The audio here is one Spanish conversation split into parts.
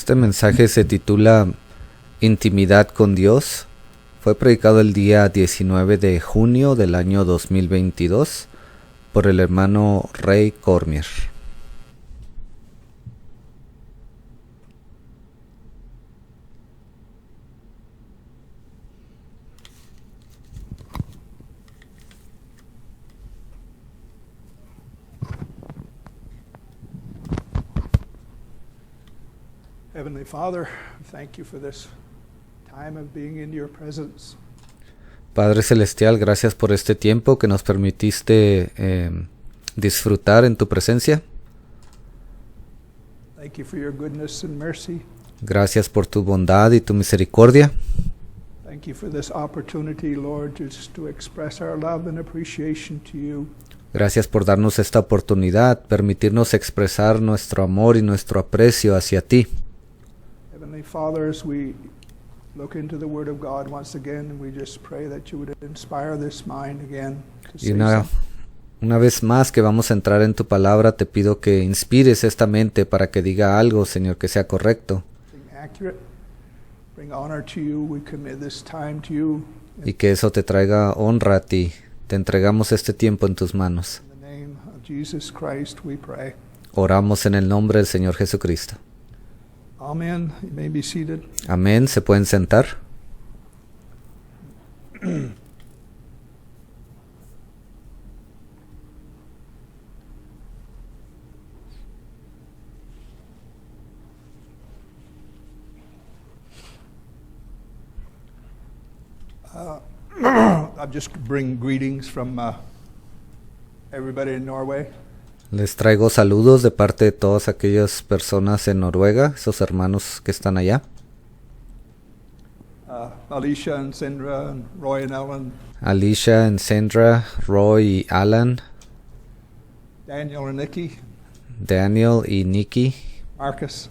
Este mensaje se titula Intimidad con Dios. Fue predicado el día 19 de junio del año 2022 por el hermano Ray Cormier. Heavenly Father, thank you for this time of being in your presence. Padre Celestial, gracias por este tiempo que nos permitiste disfrutar en tu presencia. Thank you for your goodness and mercy. Gracias por tu bondad y tu misericordia. Thank you for this opportunity, Lord, just to express our love and appreciation to you. Gracias por darnos esta oportunidad, permitirnos expresar nuestro amor y nuestro aprecio hacia ti. Heavenly Father, as we look into the Word of God once again, we just pray that you would inspire this mind again to Y say una vez más que vamos a entrar en tu palabra, te pido que inspires esta mente para que diga algo, Señor, que sea correcto. something accurate. Bring honor to you. We commit this time to you. Y que eso te traiga honra a ti. Te entregamos este tiempo en tus manos. In the name of Jesus Christ, we pray. Oramos en el nombre del Señor Jesucristo. Amen. You may be seated. Amén. ¿Se pueden sentar? I'll just bring greetings from everybody in Norway. Les traigo saludos de parte de todas aquellas personas en Noruega, esos hermanos que están allá. Alicia and Sandra and Roy and Ellen, Alicia, and Sandra, Roy y Alan, Daniel and Nikki, Daniel y Nikki, Marcus,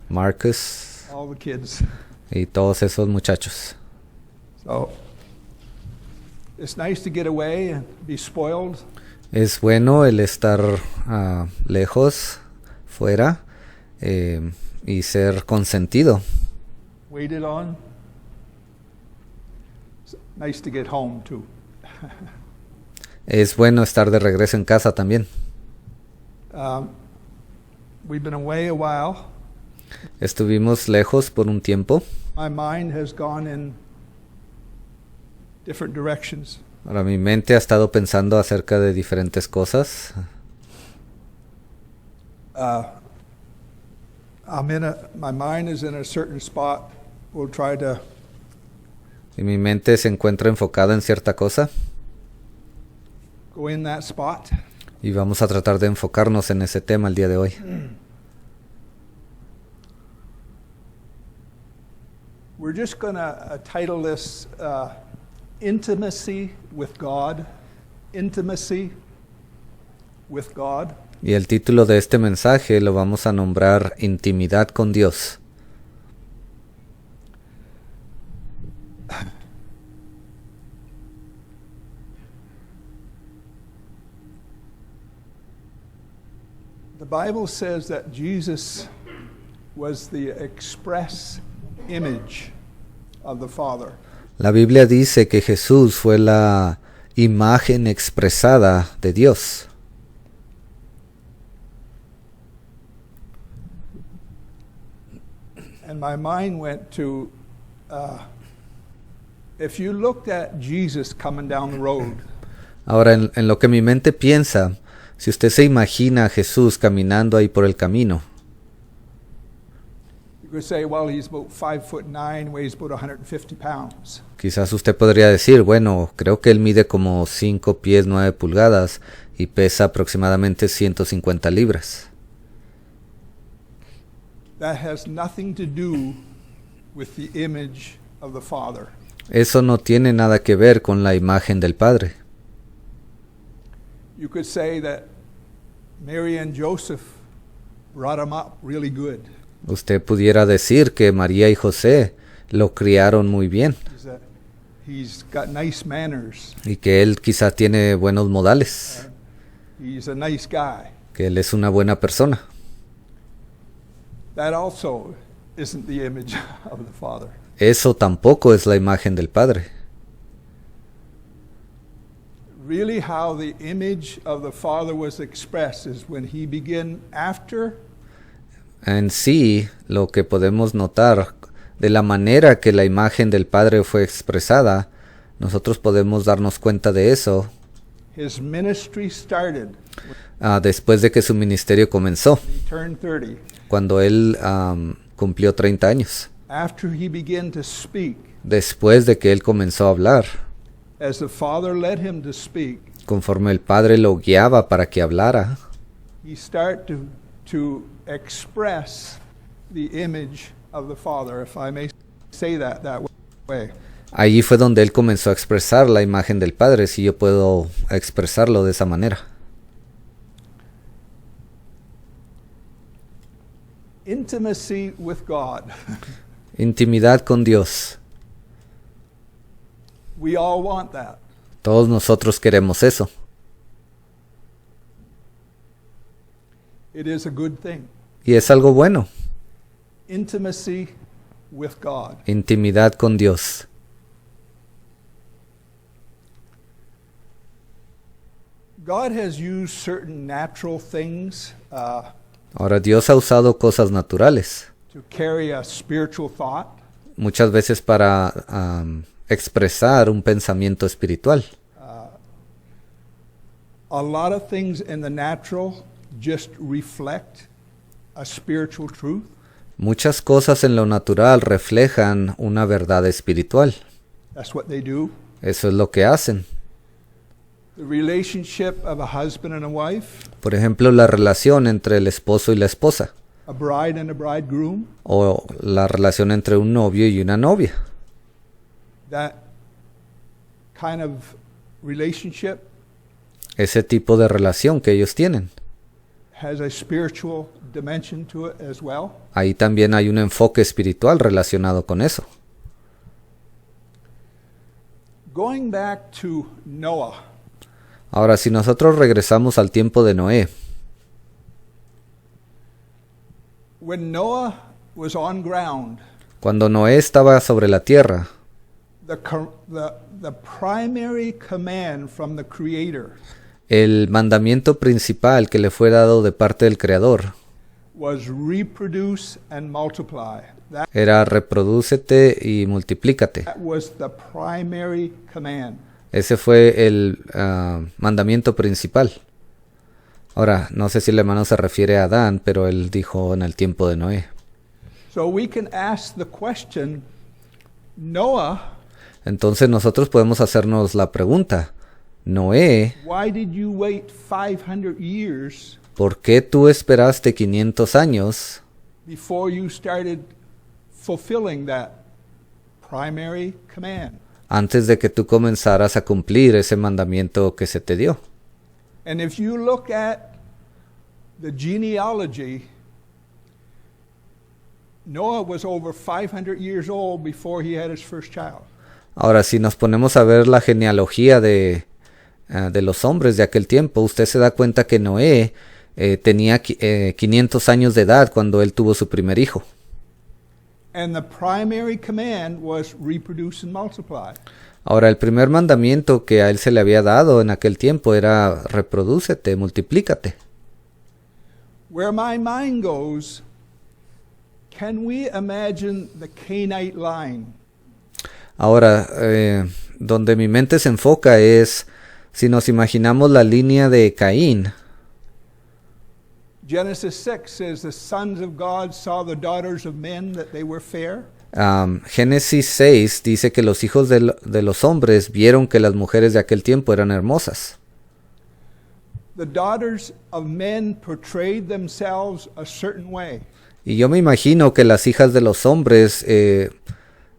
Marcus all the kids. y todos esos muchachos. So it's nice to get away and be spoiled. Es bueno el estar lejos, fuera, y ser consentido. Waited on. It's nice to get home too. Es bueno estar de regreso en casa también. We've been away a while. Estuvimos lejos por un tiempo. My mind has gone in different directions. Ahora mi mente ha estado pensando acerca de diferentes cosas. My mind is in a certain spot. We'll try to Y mi mente se encuentra enfocada en cierta cosa. go in that spot. Y vamos a tratar de enfocarnos en ese tema el día de hoy. We're just going to title this Intimacy with God. Intimacy with God. Y el título de este mensaje lo vamos a nombrar Intimidad con Dios. The Bible says that Jesus was the express image of the Father. La Biblia dice que Jesús fue la imagen expresada de Dios. And my mind went to, if you looked at Jesus coming down the road, Ahora, en lo que mi mente piensa, si usted se imagina a Jesús caminando ahí por el camino, you could say, well, he's about 5'9", weighs about 150 pounds. quizás usted podría decir, bueno, creo que él mide como 5 pies 9 pulgadas y pesa aproximadamente 150 libras. That has nothing to do with the image of the Father. Eso no tiene nada que ver con la imagen del Padre. You could say that Mary and Joseph brought him up really good. Usted pudiera decir que María y José lo criaron muy bien He's got nice manners. y que él quizá tiene buenos modales, He's a nice guy. que él es una buena persona. That also isn't the image of the Father. Eso tampoco es la imagen del Padre. Really, how the image of the Father was expressed is when he began after En sí, lo que podemos notar de la manera que la imagen del Padre fue expresada, nosotros podemos darnos cuenta de eso his ministry started después de que su ministerio comenzó, when he turned 30. cuando él cumplió 30 años. After he began to speak, Después de que él comenzó a hablar, as the Father led him to speak, conforme el Padre lo guiaba para que hablara, he started to express the image of the Father, if I may say that way. allí fue donde él comenzó a expresar la imagen del Padre, si yo puedo expresarlo de esa manera. Intimacy with God. Intimidad con Dios. We all want that. Todos nosotros queremos eso. It is a good thing. Y es algo bueno. Intimacy with God. Intimidad con Dios. God has used certain natural things Ahora, Dios ha usado cosas naturales, to carry a spiritual thought. muchas veces para expresar un pensamiento espiritual. A lot of things in the natural just reflect a spiritual truth. Muchas cosas en lo natural reflejan una verdad espiritual. That's what they do. Eso es lo que hacen. The relationship of a husband and a wife, Por ejemplo, la relación entre el esposo y la esposa, a bride and a bridegroom, o la relación entre un novio y una novia. that kind of relationship Ese tipo de relación que ellos tienen. has a spiritual dimension to it as well. Ahí también hay un enfoque espiritual relacionado con eso. Going back to Noah, Ahora, si nosotros regresamos al tiempo de Noé, when Noah was on ground, cuando Noé estaba sobre la tierra, the primary command from the Creator el mandamiento principal que le fue dado de parte del Creador was reproduce and multiply. era reprodúcete y multiplícate. That was the primary command. Ese fue el mandamiento principal. Ahora, no sé si el hermano se refiere a Adán, pero él dijo en el tiempo de Noé. So we can ask the question, Noah, Entonces nosotros podemos hacernos la pregunta, Noé, why did you wait 500 years ¿por qué tú esperaste 500 años before you started fulfilling that primary command? antes de que tú comenzaras a cumplir ese mandamiento que se te dio? And if you look at the genealogy, Noah was over 500 years old before he had his first child. Ahora, si nos ponemos a ver la genealogía de los hombres de aquel tiempo, usted se da cuenta que Noé tenía 500 años de edad cuando él tuvo su primer hijo. And the primary command was reproduce and multiply. Ahora, el primer mandamiento que a él se le había dado en aquel tiempo era reprodúcete, multiplícate. Where my mind goes, can we imagine the Canaanite line? Ahora, donde mi mente se enfoca es, si nos imaginamos la línea de Caín, Genesis 6 says the sons of God saw the daughters of men that they were fair. Génesis 6 dice que los hijos de los hombres vieron que las mujeres de aquel tiempo eran hermosas. The daughters of men portrayed themselves a certain way. Y yo me imagino que las hijas de los hombres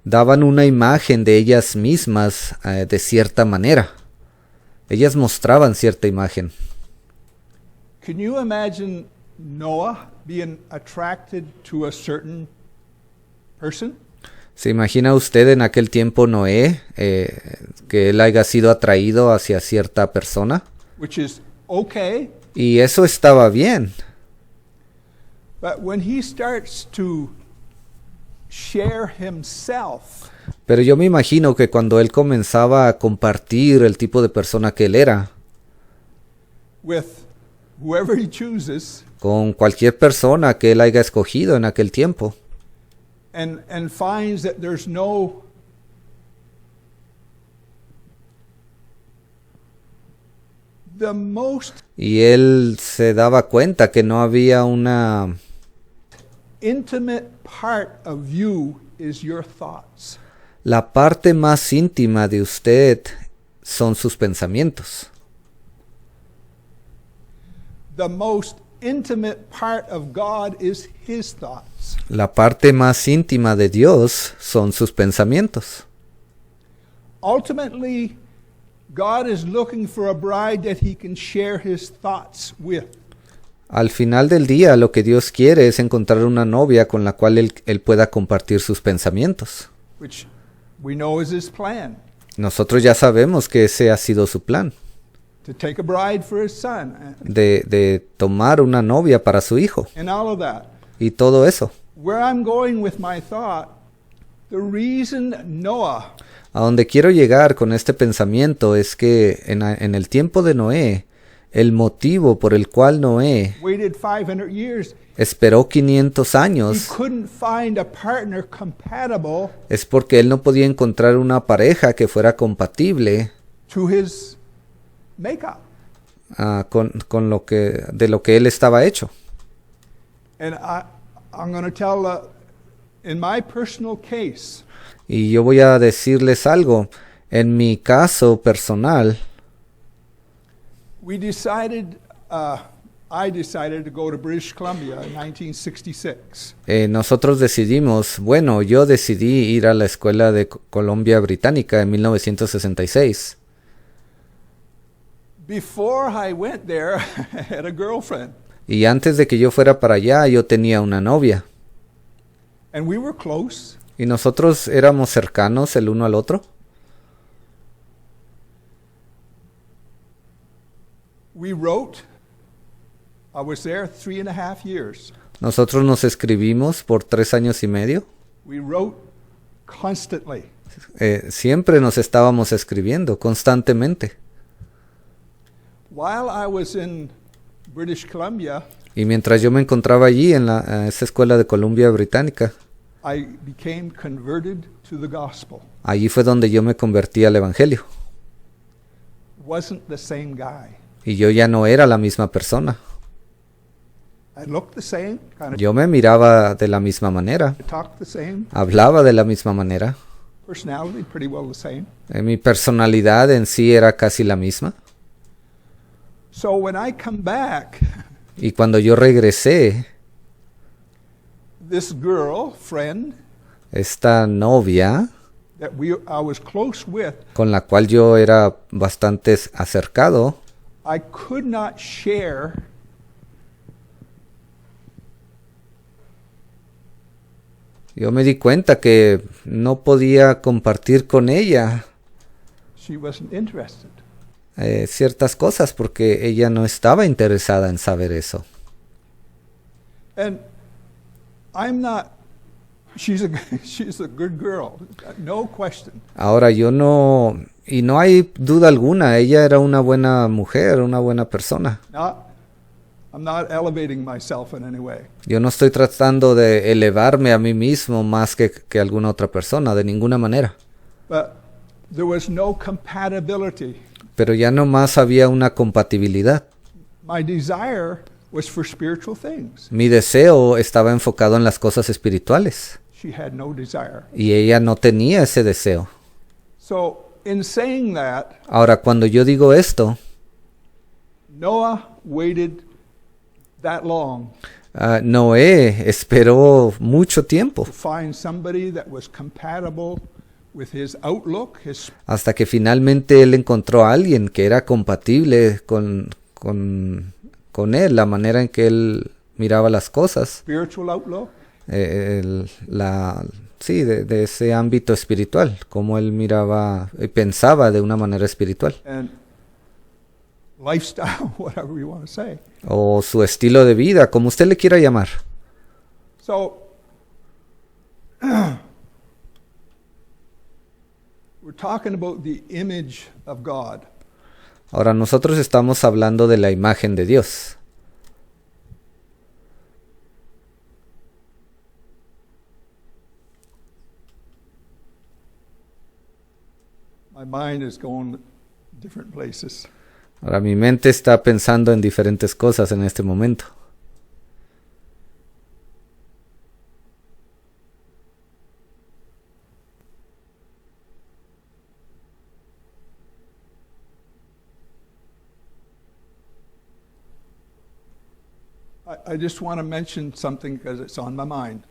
daban una imagen de ellas mismas de cierta manera. Ellas mostraban cierta imagen. Can you imagine Noah being attracted to a certain person? ¿Se imagina usted en aquel tiempo Noé que él haya sido atraído hacia cierta persona? Which is okay, Y eso estaba bien. but when he starts to share himself Pero yo me imagino que cuando él comenzaba a compartir el tipo de persona que él era, with whoever he chooses, con cualquier persona que él haya escogido en aquel tiempo, and finds that there's no the most y él se daba cuenta que no había una... intimate part of you is your thoughts. La parte más íntima de usted son sus pensamientos. The most intimate part of God is his thoughts. La parte más íntima de Dios son sus pensamientos. Ultimately, God is looking for a bride that he can share his thoughts with. Al final del día, lo que Dios quiere es encontrar una novia con la cual él pueda compartir sus pensamientos. Which we know is his plan, Nosotros ya sabemos que ese ha sido su plan, to take a bride for his son de tomar una novia para su hijo and all of that. y todo eso. Where I'm going with my thought, the reason Noah A donde quiero llegar con este pensamiento es que en el tiempo de Noé, el motivo por el cual Noé waited 500 years, esperó 500 he años couldn't find a partner compatible es porque él no podía encontrar una pareja que fuera compatible to his makeup. con lo que de lo que él estaba hecho. And I'm going to tell, in my personal case, Y yo voy a decirles algo. En mi caso personal, we decided, I decided to go to British Columbia in 1966. nosotros decidimos, bueno, yo decidí ir a la escuela de Columbia Británica en 1966. Before I went there, I had a girlfriend, Y antes de que yo fuera para allá, yo tenía una novia. and we were close. Y nosotros éramos cercanos el uno al otro. We wrote. I was there 3.5 years. Nosotros nos escribimos por 3 años y medio. We wrote constantly. Siempre nos estábamos escribiendo, constantemente. While I was in British Columbia, Y mientras yo me encontraba allí en esa escuela de Columbia Británica, I became converted to the gospel. allí fue donde yo me convertí al Evangelio. Wasn't the same guy. Y yo ya no era la misma persona. I looked the same, kind of Yo me miraba de la misma manera, talked the same, hablaba de la misma manera. personality pretty well the same. Mi personalidad en sí era casi la misma. So when I come back, Y cuando yo regresé, this girl friend esta novia that I was close with, con la cual yo era bastante acercado, I could not share yo me di cuenta que no podía compartir con ella she wasn't interested. ciertas cosas porque ella no estaba interesada en saber eso. And I'm not she's a good girl, no question. Ahora yo no, y no hay duda alguna, ella era una buena mujer, una buena persona. I'm not elevating myself in any way. Yo no estoy tratando de elevarme a mí mismo más que alguna otra persona, de ninguna manera. But there was no compatibility. Pero ya no más había una compatibilidad. My desire was for spiritual things. Mi deseo estaba enfocado en las cosas espirituales She had no desire. y ella no tenía ese deseo. So, in saying that, Ahora, cuando yo digo esto, Noah waited that long Noé esperó mucho tiempo to find somebody that was compatible with his outlook, his hasta que finalmente él encontró a alguien que era compatible con él, la manera en que él miraba las cosas, spiritual outlook, sí, de ese ámbito espiritual, como él miraba y pensaba de una manera espiritual, and lifestyle, whatever you want to say. o su estilo de vida, como usted le quiera llamar. So, We're talking about the image of God. Ahora nosotros estamos hablando de la imagen de Dios. My mind is going different places. Ahora mi mente está pensando en diferentes cosas en este momento. I just want to mention something because it's on my mind.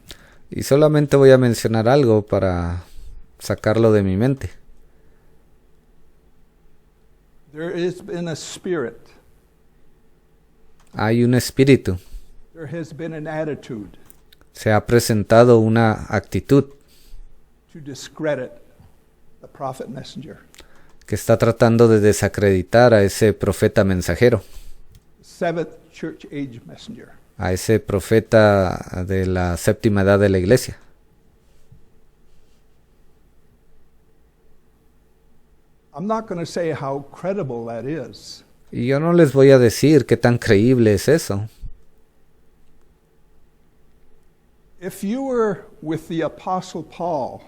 Y solamente voy a mencionar algo para sacarlo de mi mente. There has been a spirit. Hay un espíritu. There has been an attitude Se ha presentado una actitud to discredit the prophet messenger. que está tratando de desacreditar a ese profeta mensajero, The seventh church age messenger. a ese profeta de la séptima edad de la iglesia. I'm not going to say how credible that is. Y yo no les voy a decir qué tan creíble es eso. If you were with the apostle Paul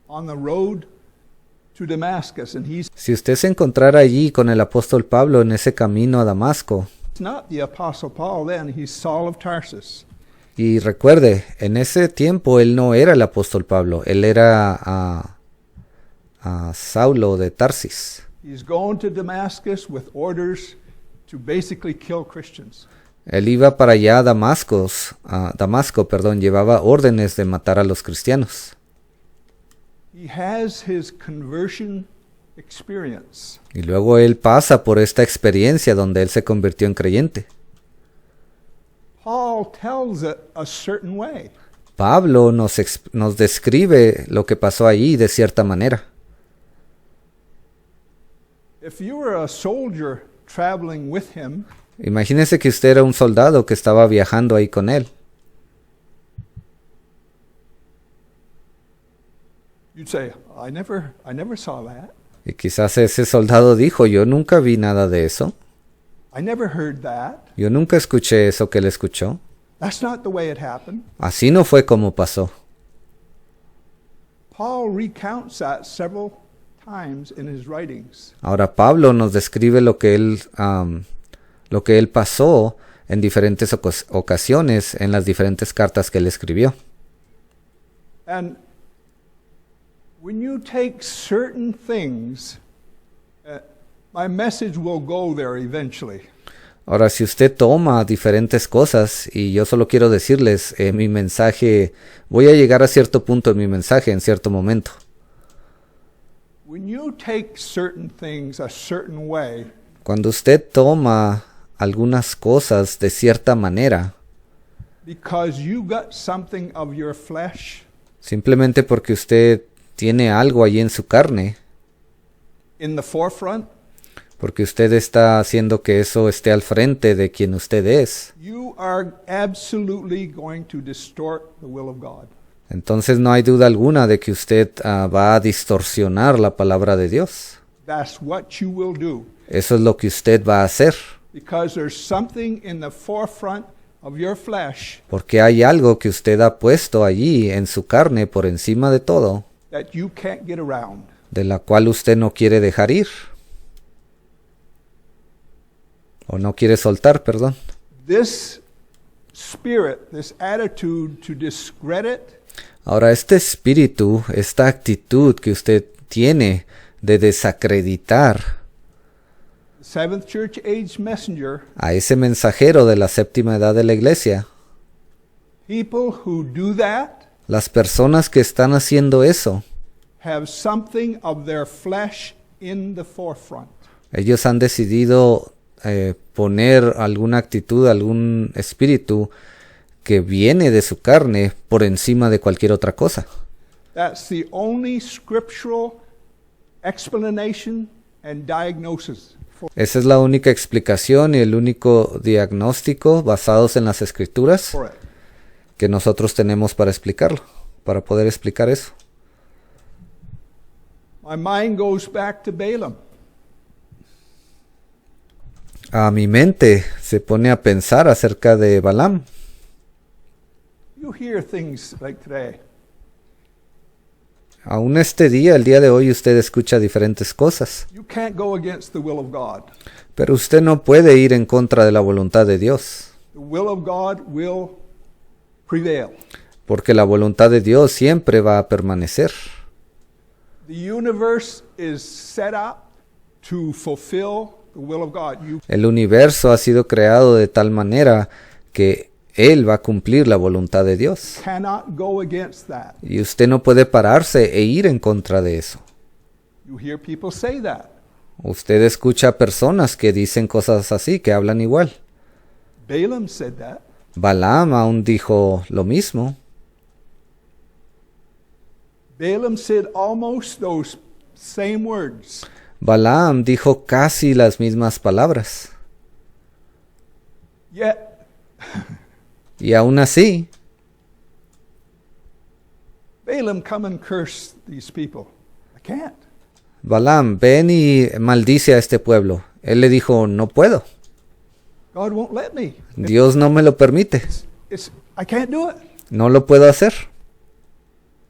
on the road to Damascus and he's Si usted se encontrara allí con el apóstol Pablo en ese camino a Damasco, not the apostle Paul then, he's Saul of Tarsus. y recuerde, en ese tiempo él no era el apóstol Pablo, él era a Saulo de Tarsis. He's going to Damascus with orders to basically kill Christians. Él iba para allá a Damasco, llevaba órdenes de matar a los cristianos. He has his conversion experience. Y luego él pasa por esta experiencia donde él se convirtió en creyente. Paul tells it a certain way. Pablo nos describe lo que pasó allí de cierta manera. If you were a soldier traveling with him, Imagínese que usted era un soldado que estaba viajando ahí con él. you'd say, I never saw that. Y quizás ese soldado dijo, yo nunca vi nada de eso. I never heard that. Yo nunca escuché eso que él escuchó. That's not the way it happened. Así no fue como pasó. Paul recounts that several times in his writings. Ahora Pablo nos describe lo que él pasó en diferentes ocasiones en las diferentes cartas que él escribió. And when you take certain things, my message will go there eventually. Ahora, si usted toma diferentes cosas, y yo solo quiero decirles, mi mensaje, voy a llegar a cierto punto en mi mensaje en cierto momento. When you take certain things a certain way, Cuando usted toma algunas cosas de cierta manera, because you got something of your flesh simplemente porque usted tiene algo allí en su carne, in the forefront, porque usted está haciendo que eso esté al frente de quien usted es, you are absolutely going to distort the will of God. entonces no hay duda alguna de que usted va a distorsionar la palabra de Dios. That's what you will do. Eso es lo que usted va a hacer, Because there's something in the forefront of your flesh porque hay algo que usted ha puesto allí en su carne por encima de todo, that you can't get around. de la cual usted no quiere dejar ir, o no quiere soltar, perdón. This spirit, this attitude to discredit, Ahora, este espíritu, esta actitud que usted tiene de desacreditar the seventh church age messenger, a ese mensajero de la séptima edad de la iglesia, people who do that las personas que están haciendo eso, have something of their flesh in the forefront. ellos han decidido poner alguna actitud, algún espíritu que viene de su carne por encima de cualquier otra cosa. That's the only scriptural explanation and diagnosis for Esa es la única explicación y el único diagnóstico basados en las escrituras it. que nosotros tenemos para explicarlo. para poder explicar eso. My mind goes back to Balaam. A mi mente se pone a pensar acerca de Balaam. You hear things like today. Aún este día, el día de hoy, usted escucha diferentes cosas. You can't go against the will of God. Pero usted no puede ir en contra de la voluntad de Dios. The will of God will prevail. Porque la voluntad de Dios siempre va a permanecer. The universe is set up to fulfill the will of God. You El universo ha sido creado de tal manera que Él va a cumplir la voluntad de Dios. cannot go against that. Y usted no puede pararse e ir en contra de eso. You hear people say that. Usted escucha personas que dicen cosas así, que hablan igual. Balaam said that. Balaam aún dijo lo mismo. Balaam said almost those same words. Balaam dijo casi las mismas palabras. Yet, Y aún así, Balaam, come and curse these people. I can't. Balaam, ven y maldice a este pueblo. Él le dijo, no puedo. God won't let me. Dios no me lo permite. I can't do it. No lo puedo hacer.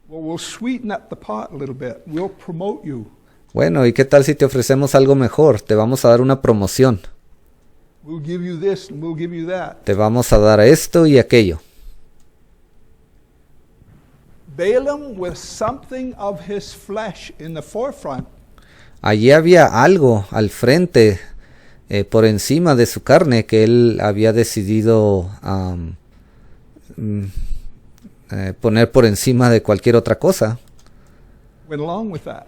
Well, we'll sweeten up the pot a little bit. We'll promote you. Bueno, ¿y qué tal si te ofrecemos algo mejor? Te vamos a dar una promoción. We'll give you this and we'll give you that. Te vamos a dar esto y aquello. Balaam, with something of his flesh in the forefront, Allí había algo al frente, por encima de su carne, que él había decidido poner por encima de cualquier otra cosa. went along with that.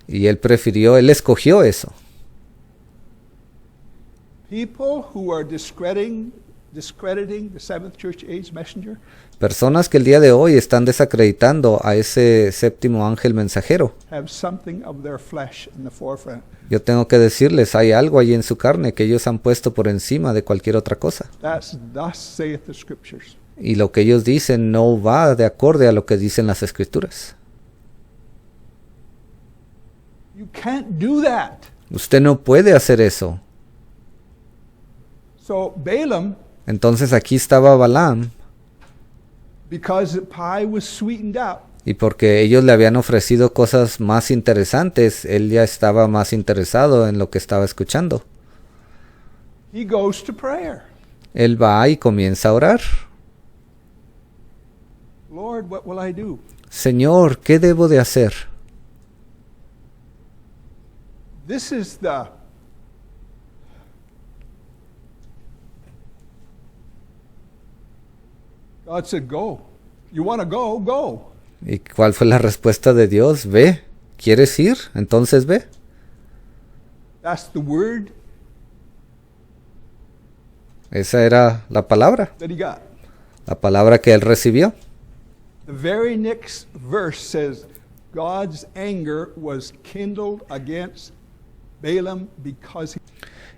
Y él escogió eso. People who are discrediting the Seventh Church Age messenger Personas que el día de hoy están desacreditando a ese séptimo ángel mensajero. have something of their flesh in the forefront. Yo tengo que decirles, hay algo allí en su carne que ellos han puesto por encima de cualquier otra cosa. That's thus saith the scriptures. Y lo que ellos dicen no va de acorde a lo que dicen las escrituras. You can't do that. Usted no puede hacer eso. So Balaam, Entonces aquí estaba Balaam, because the pie was sweetened up, y porque ellos le habían ofrecido cosas más interesantes, él ya estaba más interesado en lo que estaba escuchando. he goes to prayer. Él va y comienza a orar. Lord, what will I do? Señor, ¿qué debo de hacer? This is the God said, go. You want to go? Go. ¿Y cuál fue la respuesta de Dios? Ve. ¿Quieres ir? Entonces ve. That's the word Esa era la palabra que él recibió. The very next verse says, God's anger was kindled against Balaam because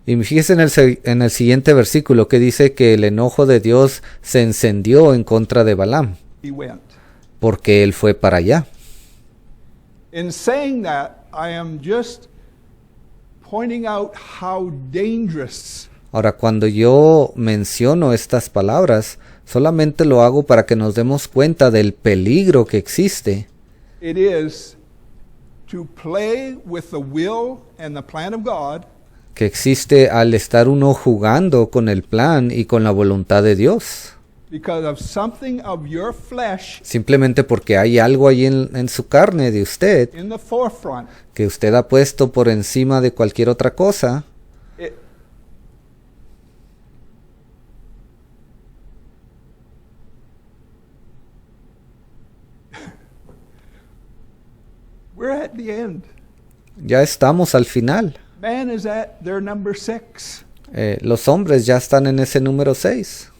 Y fíjese en el siguiente versículo que dice que el enojo de Dios se encendió en contra de Balaam, he went. porque él fue para allá. In saying that, I am just pointing out how dangerous Ahora, cuando yo menciono estas palabras, solamente lo hago para que nos demos cuenta del peligro que existe, it is to play with the will and the plan of God que existe al estar uno jugando con el plan y con la voluntad de Dios. because of something of your flesh Simplemente porque hay algo ahí en su carne de usted in the forefront. que usted ha puesto por encima de cualquier otra cosa. It, we're at the end. Ya estamos al final. Man is at their number 6. Los hombres ya están en ese número 6.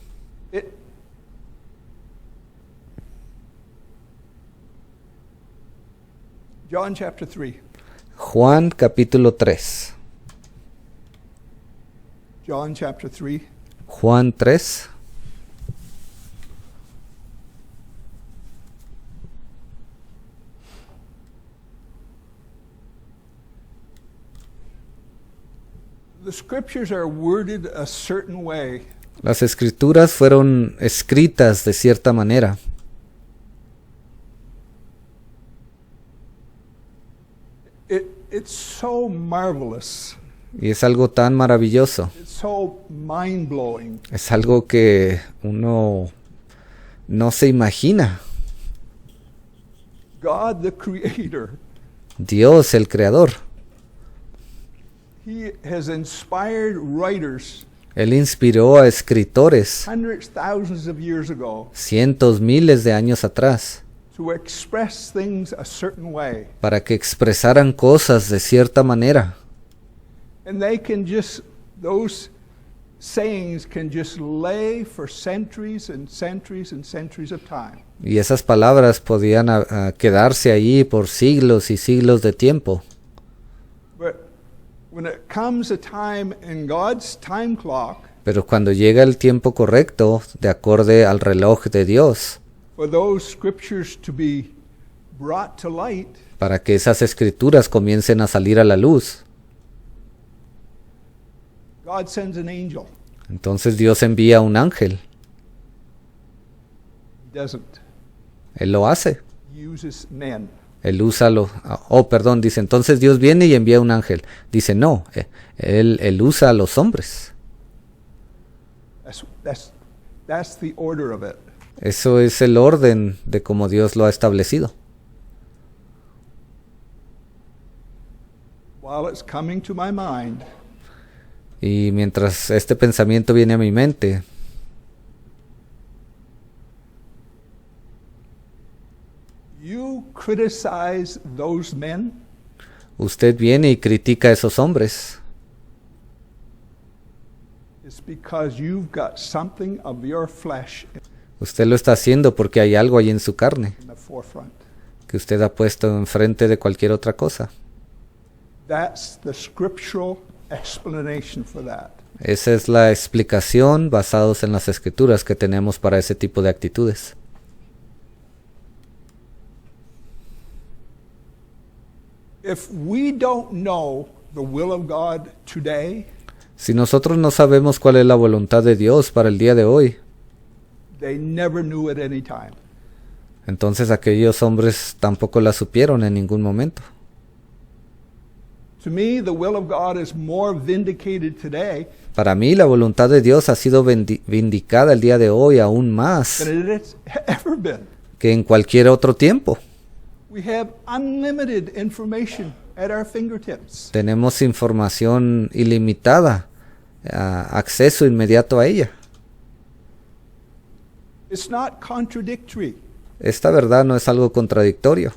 John chapter 3. Juan capítulo 3. John chapter 3. Juan 3. The scriptures are worded a certain way. Las escrituras fueron escritas de cierta manera. It's so marvelous. Y es algo tan maravilloso. It's so mind-blowing. Es algo que uno no se imagina. God, the Creator, Dios, el Creador, He has inspired writers Él inspiró a escritores hundreds, thousands of years ago cientos, miles de años atrás to express things a certain way. para que expresaran cosas de cierta manera. And they can just, those sayings can just lay for centuries and centuries and centuries of time. Y esas palabras podían quedarse ahí por siglos y siglos de tiempo. But when it comes a time in God's time clock, Pero cuando llega el tiempo correcto, de acorde al reloj de Dios, for those scriptures to be brought to light, para que esas escrituras comiencen a salir a la luz, God sends an angel. entonces Dios envía un ángel. He doesn't. Él lo hace. He uses men. Él usa dice, entonces Dios viene y envía un ángel. Dice, no, él usa a los hombres. That's the order of it. Eso es el orden de cómo Dios lo ha establecido. While it's coming to my mind, Y mientras este pensamiento viene a mi mente, you criticize those men, usted viene y critica a esos hombres. it's because you've got something of your flesh Usted lo está haciendo porque hay algo ahí en su carne in the forefront. que usted ha puesto enfrente de cualquier otra cosa. That's the scriptural explanation for that. Esa es la explicación basados en las escrituras que tenemos para ese tipo de actitudes. If we don't know the will of God today, Si nosotros no sabemos cuál es la voluntad de Dios para el día de hoy, they never knew at any time. entonces aquellos hombres tampoco la supieron en ningún momento. To me, the will of God is more vindicated today Para mí la voluntad de Dios ha sido vindicada el día de hoy aún más than it has ever been. que en cualquier otro tiempo. We have unlimited information at our fingertips. Tenemos información ilimitada, acceso inmediato a ella. It's not contradictory. Esta verdad no es algo contradictorio.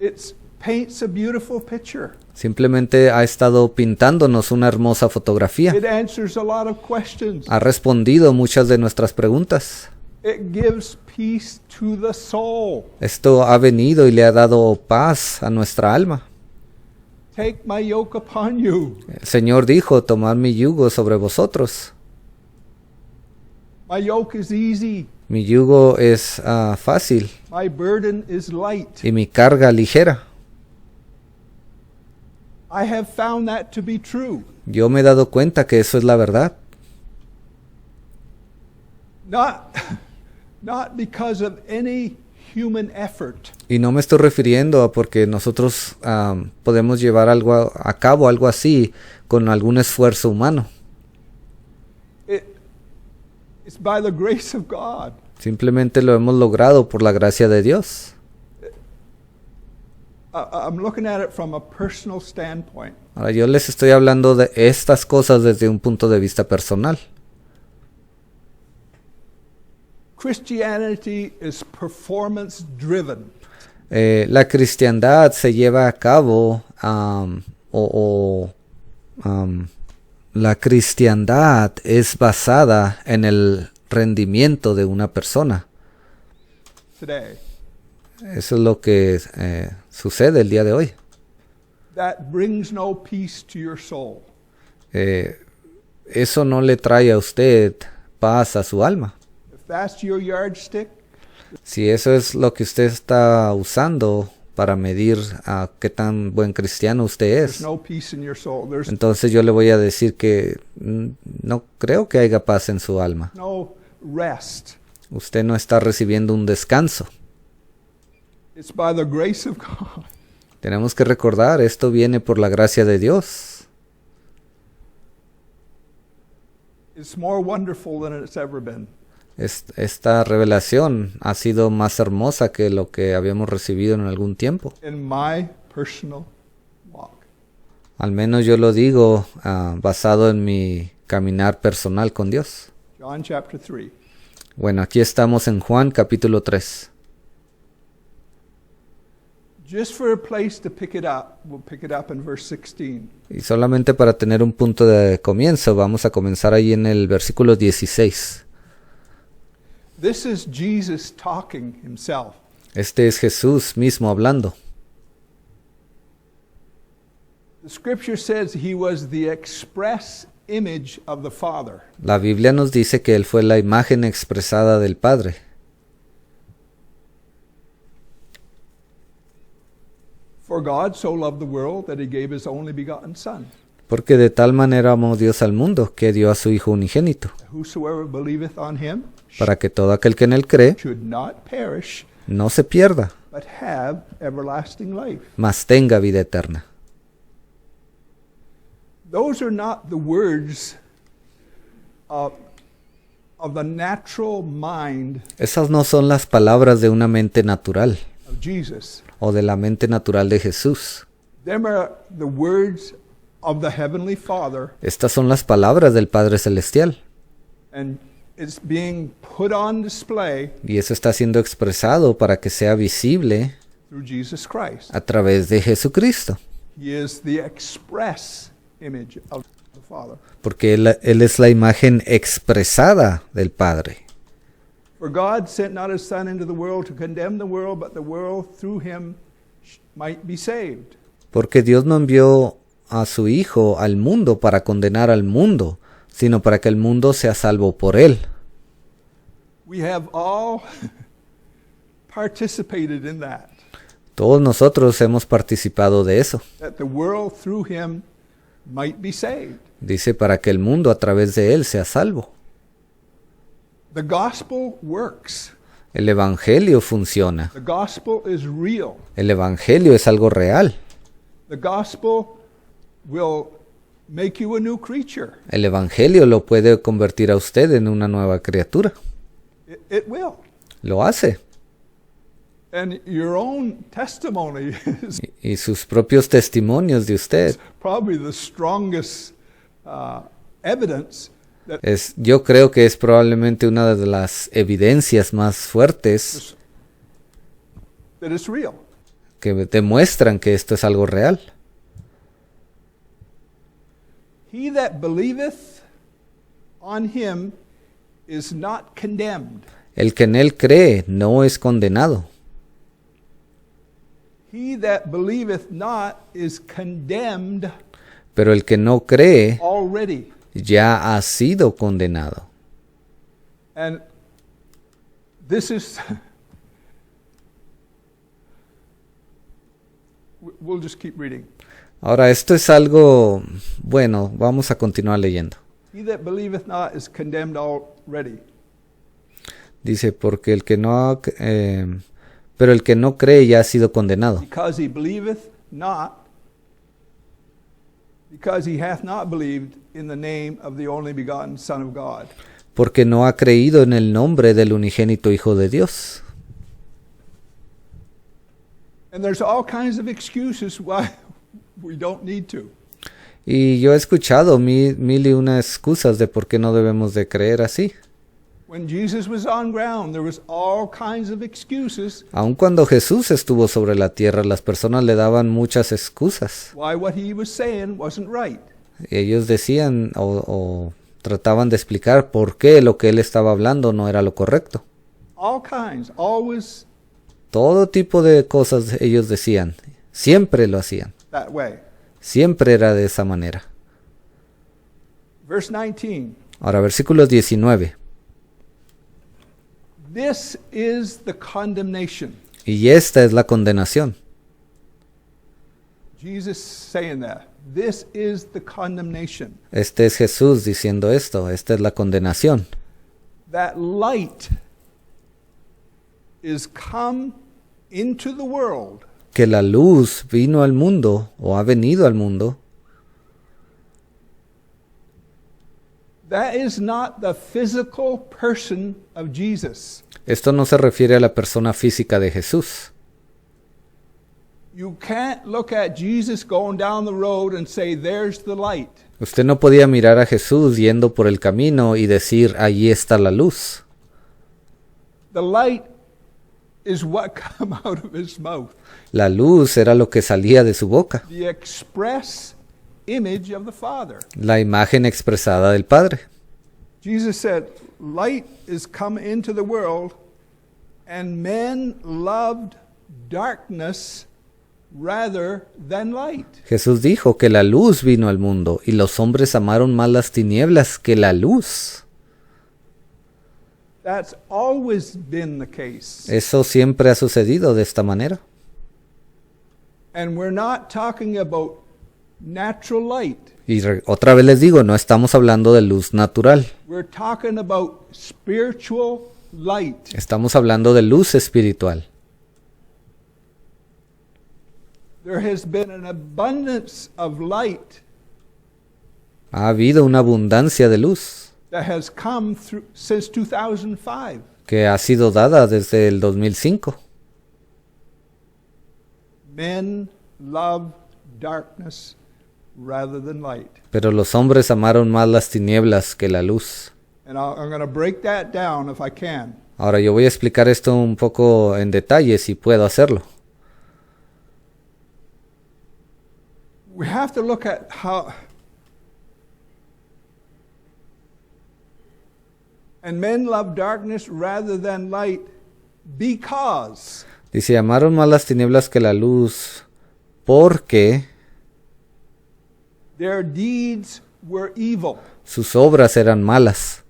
It paints a beautiful picture. Simplemente ha estado pintándonos una hermosa fotografía. It answers a lot of questions. Ha respondido muchas de nuestras preguntas. It gives peace to the soul. Esto ha venido y le ha dado paz a nuestra alma. Take my yoke upon you. El Señor dijo, tomad mi yugo sobre vosotros. My yoke is easy. Mi yugo es fácil My burden is light. y mi carga ligera. I have found that to be true. Yo me he dado cuenta que eso es la verdad. Not because of any human effort. Y no me estoy refiriendo a porque nosotros podemos llevar algo a cabo, algo así, con algún esfuerzo humano. It's by the grace of God. Simplemente lo hemos logrado por la gracia de Dios. I'm looking at it from a personal standpoint. Ahora yo les estoy hablando de estas cosas desde un punto de vista personal. Christianity is performance driven. La cristiandad se lleva a cabo la cristiandad es basada en el rendimiento de una persona. Today, Eso es lo que sucede el día de hoy. that brings no peace to your soul. Eso no le trae a usted paz a su alma. If that's your yardstick, Si eso es lo que usted está usando para medir a qué tan buen cristiano usted There's es. no peace in your soul. There's Entonces yo le voy a decir que no creo que haya paz en su alma. no rest. Usted no está recibiendo un descanso. It's by the grace of God. Tenemos que recordar, esto viene por la gracia de Dios. It's more wonderful than it's ever been. Esta revelación ha sido más hermosa que lo que habíamos recibido en algún tiempo. In my personal walk. Al menos yo lo digo basado en mi caminar personal con Dios. John chapter 3. Bueno, aquí estamos en Juan capítulo 3. Just for a place to pick it up, we'll pick it up in verse 16. Y solamente para tener un punto de comienzo, vamos a comenzar ahí en el versículo 16. This is Jesus talking himself. Este es Jesús mismo hablando. The scripture says he was the express image of the Father. La Biblia nos dice que Él fue la imagen expresada del Padre. For God so loved the world that he gave his only begotten Son. Porque de tal manera amó Dios al mundo, que dio a su Hijo unigénito, Whosoever believeth on him para que todo aquel que en Él cree should not perish, no se pierda, but have everlasting life. mas tenga vida eterna. Those are not the words of the natural mind Esas no son las palabras de una mente natural of Jesus. o de la mente natural de Jesús. Them are the words of the Heavenly Father, Estas son las palabras del Padre Celestial. and it's being put on display Y eso está siendo expresado para que sea visible through Jesus Christ. a través de Jesucristo. He is the express image of the Father. Porque Él es la imagen expresada del Padre. For God sent not his Son into the world to condemn the world, but the world through him might be saved. Porque Dios no envió a su Hijo al mundo para condenar al mundo, sino para que el mundo sea salvo por Él. We have all participated in that. Todos nosotros hemos participado de eso. That the world through him might be saved. Dice, para que el mundo a través de Él sea salvo. The gospel works. El Evangelio funciona. The gospel is real. El Evangelio es algo real. The gospel will make you a new creature. El Evangelio lo puede convertir a usted en una nueva criatura. It will. Lo hace. And your own testimony is Y sus propios testimonios de usted probably the strongest evidence that yo creo que es probablemente una de las evidencias más fuertes it's real. que demuestran que esto es algo real. He that believeth on him is not condemned. El que en Él cree no es condenado. He that believeth not is condemned Pero el que no cree already. ya ha sido condenado. And this is, we'll just keep reading. Ahora, esto es algo, bueno, vamos a continuar leyendo. He that believeth not is condemned already. Dice, porque el que no, pero el que no cree ya ha sido condenado, Because he believeth not, because he hath not believed in the name of the only begotten Son of God. porque no ha creído en el nombre del unigénito Hijo de Dios. And there's all kinds of excuses why we don't need to. Y yo he escuchado mil y una excusas de por qué no debemos de creer así. When Jesus was on ground, there was all kinds of excuses Aun cuando Jesús estuvo sobre la tierra, las personas le daban muchas excusas. why what he was saying wasn't right. Ellos decían o trataban de explicar por qué lo que él estaba hablando no era lo correcto. All kinds, always Todo tipo de cosas ellos decían. Siempre lo hacían. that way. Siempre era de esa manera. Verse 19. Ahora, versículo 19. This is the condemnation. Y esta es la condenación. Jesus saying that. This is the condemnation. Este es Jesús diciendo esto, esta es la condenación. That light is come into the world. Que la luz vino al mundo o ha venido al mundo. That is not the physical person of Jesus. Esto no se refiere a la persona física de Jesús. You can't look at Jesus going down the road and say, there's the light. Usted no podía mirar a Jesús yendo por el camino y decir, allí está la luz. The light is what come out of his mouth. La luz era lo que salía de su boca, The express image of the Father. la imagen expresada del Padre. Jesus said, light is come into the world, and men loved darkness rather than light. Jesús dijo que la luz vino al mundo y los hombres amaron más las tinieblas que la luz. That's always been the case. Eso siempre ha sucedido de esta manera. And we're not talking about natural light. Y otra vez les digo, no estamos hablando de luz natural, We're talking about spiritual light. estamos hablando de luz espiritual. There has been an abundance of light Ha habido una abundancia de luz that has come through since 2005. que ha sido dada desde el 2005. Men love darkness rather than light. Pero los hombres amaron más las tinieblas que la luz. And I'm going to break that down if I can. Ahora yo voy a explicar esto un poco en detalle si puedo hacerlo. We have to look at how. And men love darkness rather than light because Dice, amaron más las tinieblas que la luz porque their deeds were evil. sus obras eran malas.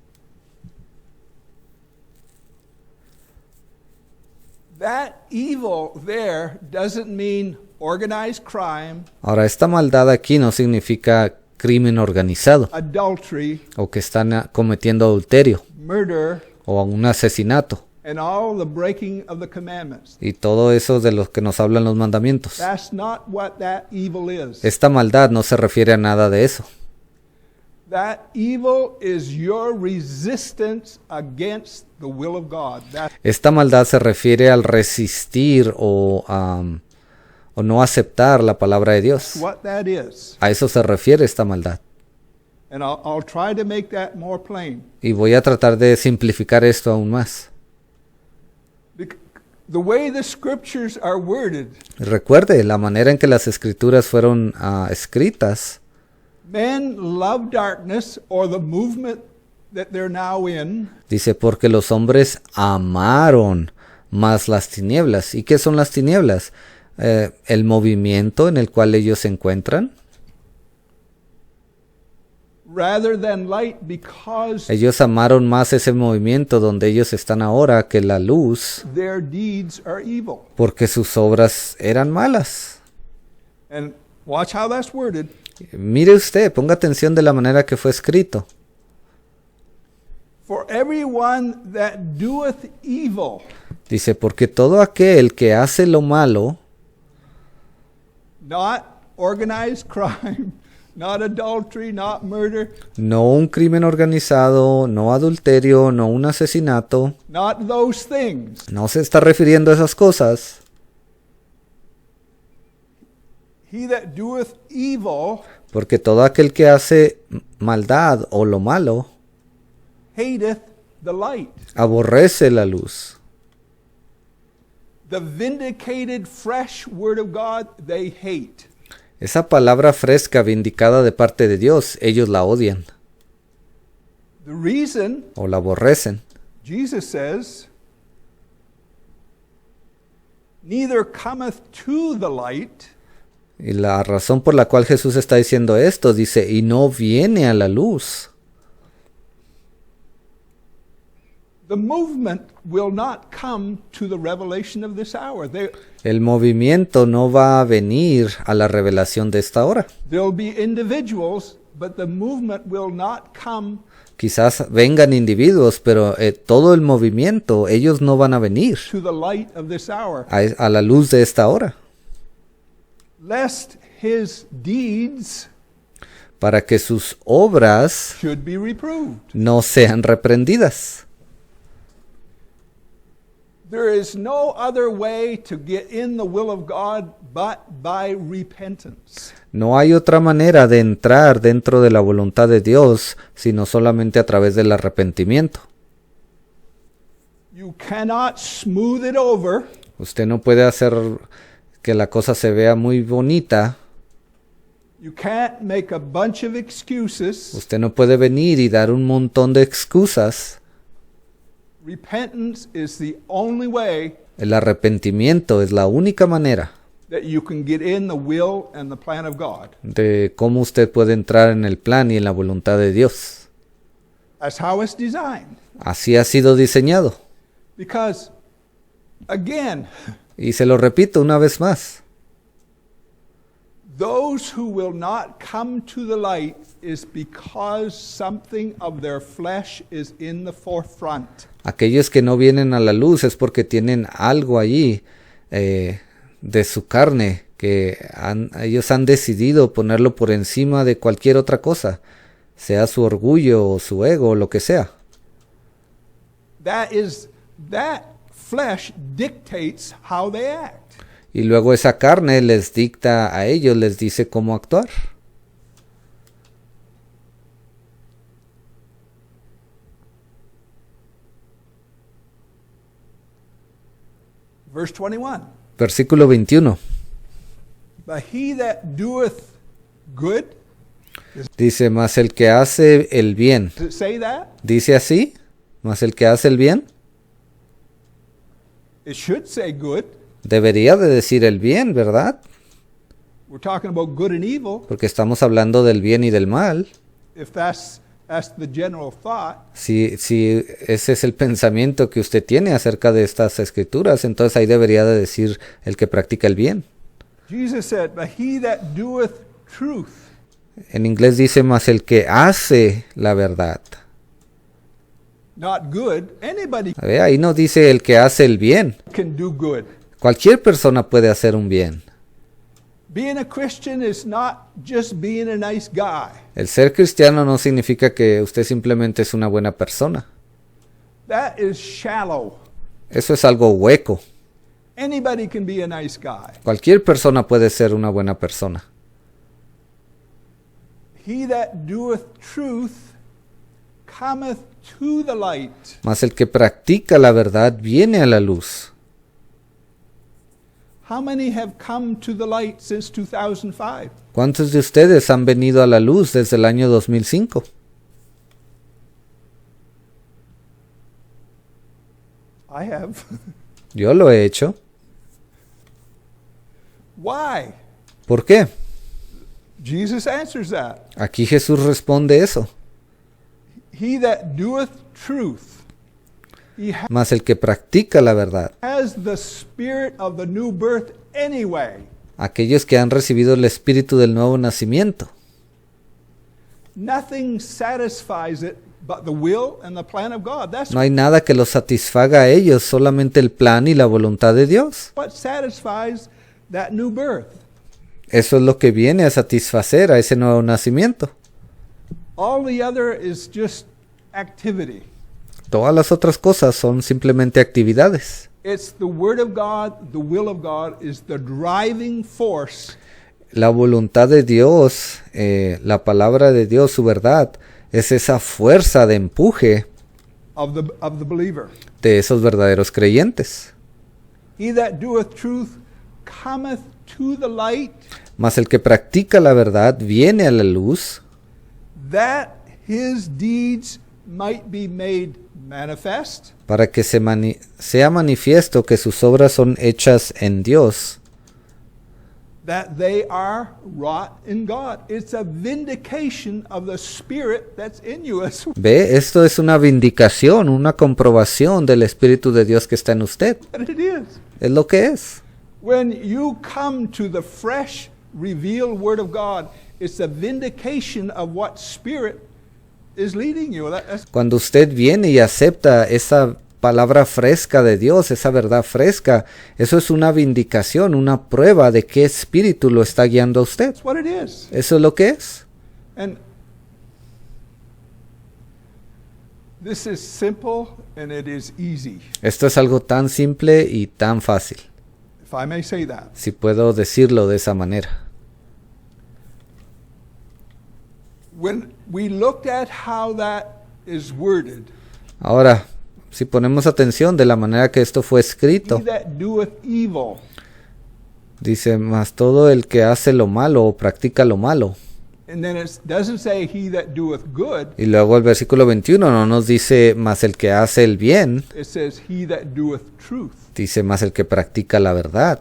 That evil there doesn't mean organized crime, Ahora, esta maldad aquí no significa crimen organizado adultery, o que están cometiendo adulterio murder, o un asesinato and all the breaking of the commandments. y todo eso de los que nos hablan los mandamientos. That's not what that evil is. Esta maldad no se refiere a nada de eso. That evil is your resistance against the will of God. Esta maldad se refiere al resistir o no aceptar la palabra de Dios. That's what that is. A eso se refiere esta maldad. And I'll try to make that more plain. Y voy a tratar de simplificar esto aún más. The way the scriptures are worded, Recuerde, la manera en que las escrituras fueron escritas, men love darkness or the movement that they're now in. dice, porque los hombres amaron más las tinieblas. ¿Y qué son las tinieblas? El movimiento en el cual ellos se encuentran. Rather than light because Ellos amaron más ese movimiento donde ellos están ahora que la luz, their deeds are evil. porque sus obras eran malas. And watch how that's worded. Mire usted, ponga atención de la manera que fue escrito. For everyone that doeth evil, Dice, porque todo aquel que hace lo malo, not organized crime, not adultery, not murder, no un crimen organizado, no adulterio, no un asesinato, not those things. no se está refiriendo a esas cosas. He that doeth evil Porque todo aquel que hace maldad o lo malo, hateth the light. aborrece la luz. The vindicated, fresh word of God, they hate. Esa palabra fresca, vindicada de parte de Dios, ellos la odian The reason, o la aborrecen. Jesus says, neither cometh to the light, Y la razón por la cual Jesús está diciendo esto, dice, y no viene a la luz. The movement will not come to the revelation of this hour. El movimiento no va a venir a la revelación de esta hora. There'll be individuals, but the movement will not come Quizás vengan individuos, pero todo el movimiento, ellos no van a venir to the light of this hour, a la luz de esta hora, lest his deeds para que sus obras should be reproved. no sean reprendidas. There is no other way to get in the will of God but by repentance. No hay otra manera de entrar dentro de la voluntad de Dios, sino solamente a través del arrepentimiento. You cannot smooth it over. Usted no puede hacer que la cosa se vea muy bonita. You can't make a bunch of excuses. Usted no puede venir y dar un montón de excusas. Repentance is the only way El arrepentimiento es la única manera that you can get in the will and the plan of God. de cómo usted puede entrar en el plan y en la voluntad de Dios. That's how it's designed. Así ha sido diseñado. Because, again, Y se lo repito una vez más. those who will not come to the light is because something of their flesh is in the forefront. Aquellos que no vienen a la luz es porque tienen algo allí de su carne que ellos han decidido ponerlo por encima de cualquier otra cosa, sea su orgullo o su ego o lo que sea. That flesh dictates how they act. Y luego esa carne les dicta a ellos, les dice cómo actuar. Verse 21. Versículo 21. But he that doeth good, Dice, mas el que hace el bien. does it say that? ¿Dice así? ¿Mas el que hace el bien? It should say good. Debería de decir el bien, ¿verdad? We're talking about good and evil. Porque estamos hablando del bien y del mal. If that's the general thought, Si ese es el pensamiento que usted tiene acerca de estas escrituras, entonces ahí debería de decir el que practica el bien. Jesus said, but he that doeth truth. En inglés dice, mas el que hace la verdad. Not good. Anybody Ahí no dice el que hace el bien. can do good. Cualquier persona puede hacer un bien. Being a Christian is not just being a nice guy. El ser cristiano no significa que usted simplemente es una buena persona. That is shallow. Eso es algo hueco. Anybody can be a nice guy. Cualquier persona puede ser una buena persona. He that doeth truth cometh to the light. Mas el que practica la verdad viene a la luz. How many have come to the light since 2005? ¿Cuántos de ustedes han venido a la luz desde el año 2005? I have. Yo lo he hecho. Why? ¿Por qué? Jesus answers that. Aquí Jesús responde eso. He that doeth truth, he Mas el que practica la verdad, has the spirit of the new birth anyway. aquellos que han recibido el espíritu del nuevo nacimiento, Nothing satisfies it but the will and the plan of God. That's no hay nada que los satisfaga a ellos, solamente el plan y la voluntad de Dios. what satisfies that new birth. Eso es lo que viene a satisfacer a ese nuevo nacimiento. All the other is just activity. Todas las otras cosas son simplemente actividades. It's the word of God, the will of God is the driving force La voluntad de Dios, la palabra de Dios, su verdad, es esa fuerza de empuje of the believer. de esos verdaderos creyentes. He that doeth truth cometh to the light, Mas el que practica la verdad viene a la luz, that his deeds might be made manifest, para que sea manifiesto que sus obras son hechas en Dios, that they are wrought in God. It's a vindication of the Spirit that's in you. Ve, esto es una vindicación, una comprobación del Espíritu de Dios que está en usted. And it is. Es lo que es. When you come to the fresh, revealed Word of God, it's a vindication of what Spirit is leading you. Cuando usted viene y acepta esa palabra fresca de Dios, esa verdad fresca, eso es una vindicación, una prueba de qué espíritu lo está guiando a usted. That's what it is. Eso es lo que es. And this is simple and it is easy, Esto es algo tan simple y tan fácil, if I may say that. si puedo decirlo de esa manera. When we looked at how that is worded, Ahora, si ponemos atención de la manera que esto fue escrito, he that doeth evil, dice, mas todo el que hace lo malo o practica lo malo. and then it doesn't say he that doeth good, Y luego el versículo 21 no nos dice, mas el que hace el bien, it says he that doeth truth. dice, mas el que practica la verdad.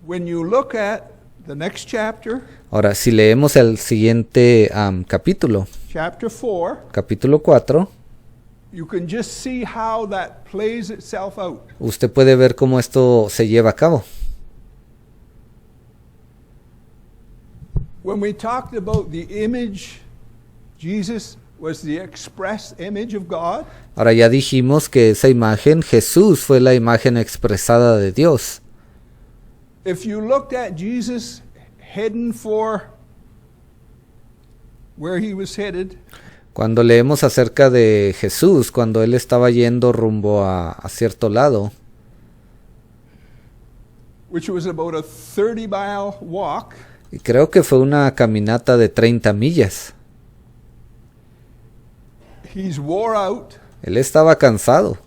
When you look at the next chapter, Ahora, si leemos el siguiente capítulo, chapter 4, capítulo 4, you can just see how that plays itself out. usted puede ver cómo esto se lleva a cabo. When we talked about the image, Jesus was the express image of God. Ahora ya dijimos que esa imagen, Jesús fue la imagen expresada de Dios. If you looked at Jesus heading for where he was headed, Cuando leemos acerca de Jesús, cuando él estaba yendo rumbo a cierto lado, which was about a 30-mile walk, y creo que fue una caminata de 30 millas, he's wore out. él estaba cansado.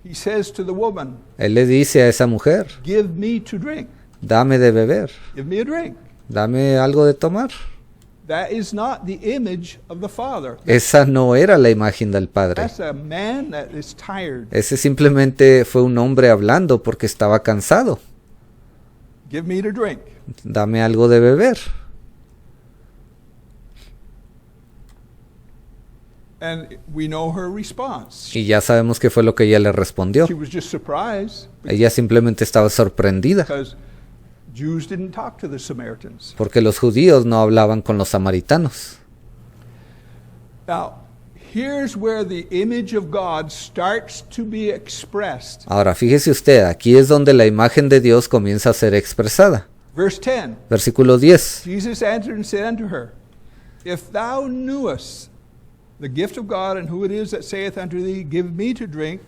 He says to the woman, Él le dice a esa mujer, give me to drink. dame de beber, Give me a drink. dame algo de tomar. That is not the image of the Father. Esa no era la imagen del Padre. That's a man that is tired. Ese simplemente fue un hombre hablando porque estaba cansado. Give me to drink. Dame algo de beber. And we know her response. Y ya sabemos qué fue lo que ella le respondió. She was just surprised Ella simplemente estaba sorprendida because Jews didn't talk to the Samaritans. porque los judíos no hablaban con los samaritanos. Now, here's where the image of God starts to be expressed. Ahora, fíjese usted, aquí es donde la imagen de Dios comienza a ser expresada. Verse 10. Versículo 10. Jesus answered and said unto her, If thou knewest the gift of God and who it is that saith unto thee, give me to drink,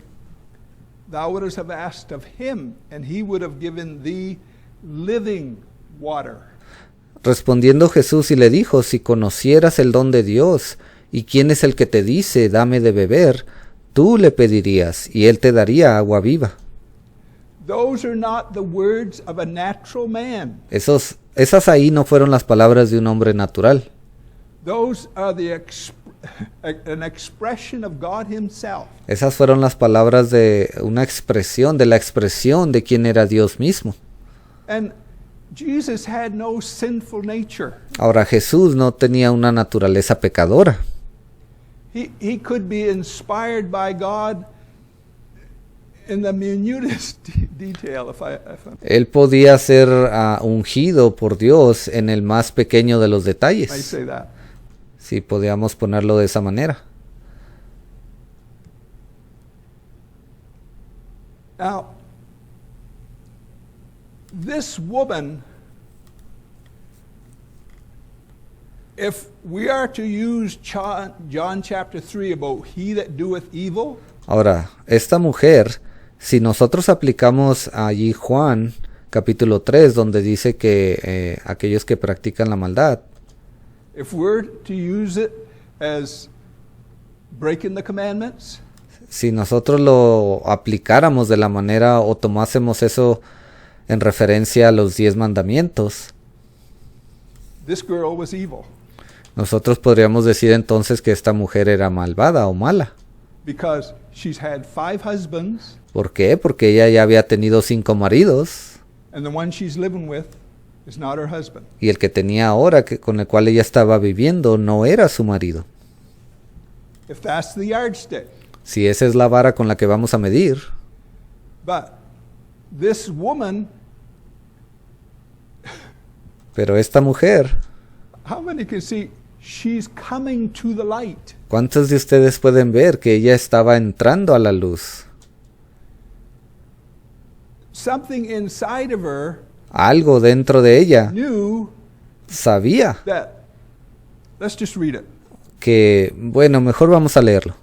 thou wouldst have asked of him, and he would have given thee living water. Respondiendo Jesús y le dijo, si conocieras el don de Dios y quién es el que te dice, dame de beber, tú le pedirías y él te daría agua viva. Those are not the words of a natural man. Esas ahí no fueron las palabras de un hombre natural. Those are an expression of God himself. Esas fueron las palabras de una expresión, de la expresión de quién era Dios mismo. And Jesus had no sinful nature. Ahora Jesús no tenía una naturaleza pecadora. He could be inspired by God in the minutest detail. Él podía ser ungido por Dios en el más pequeño de los I detalles. say that. Si podíamos ponerlo de esa manera. Now, this woman, if we are to use John chapter 3 about he that doeth evil, Ahora, esta mujer, si nosotros aplicamos allí Juan capítulo 3, donde dice que aquellos que practican la maldad, if we're to use it as breaking the commandments, si nosotros lo aplicáramos de la manera o tomásemos eso en referencia a los 10 mandamientos, this girl was evil nosotros podríamos decir entonces que esta mujer era malvada o mala. because she's had 5 husbands ¿Por qué? Porque ella ya había tenido 5 maridos And the one she's living with is not her husband. Y el que tenía ahora, con el cual ella estaba viviendo, no era su marido. If that's the yardstick. Si esa es la vara con la que vamos a medir. But this woman, Pero esta mujer, how many can see she's coming to the light? ¿cuántos de ustedes pueden ver que ella estaba entrando a la luz? Something inside of her Algo dentro de ella knew sabía that. Let's just read it. que, bueno, mejor vamos a leerlo.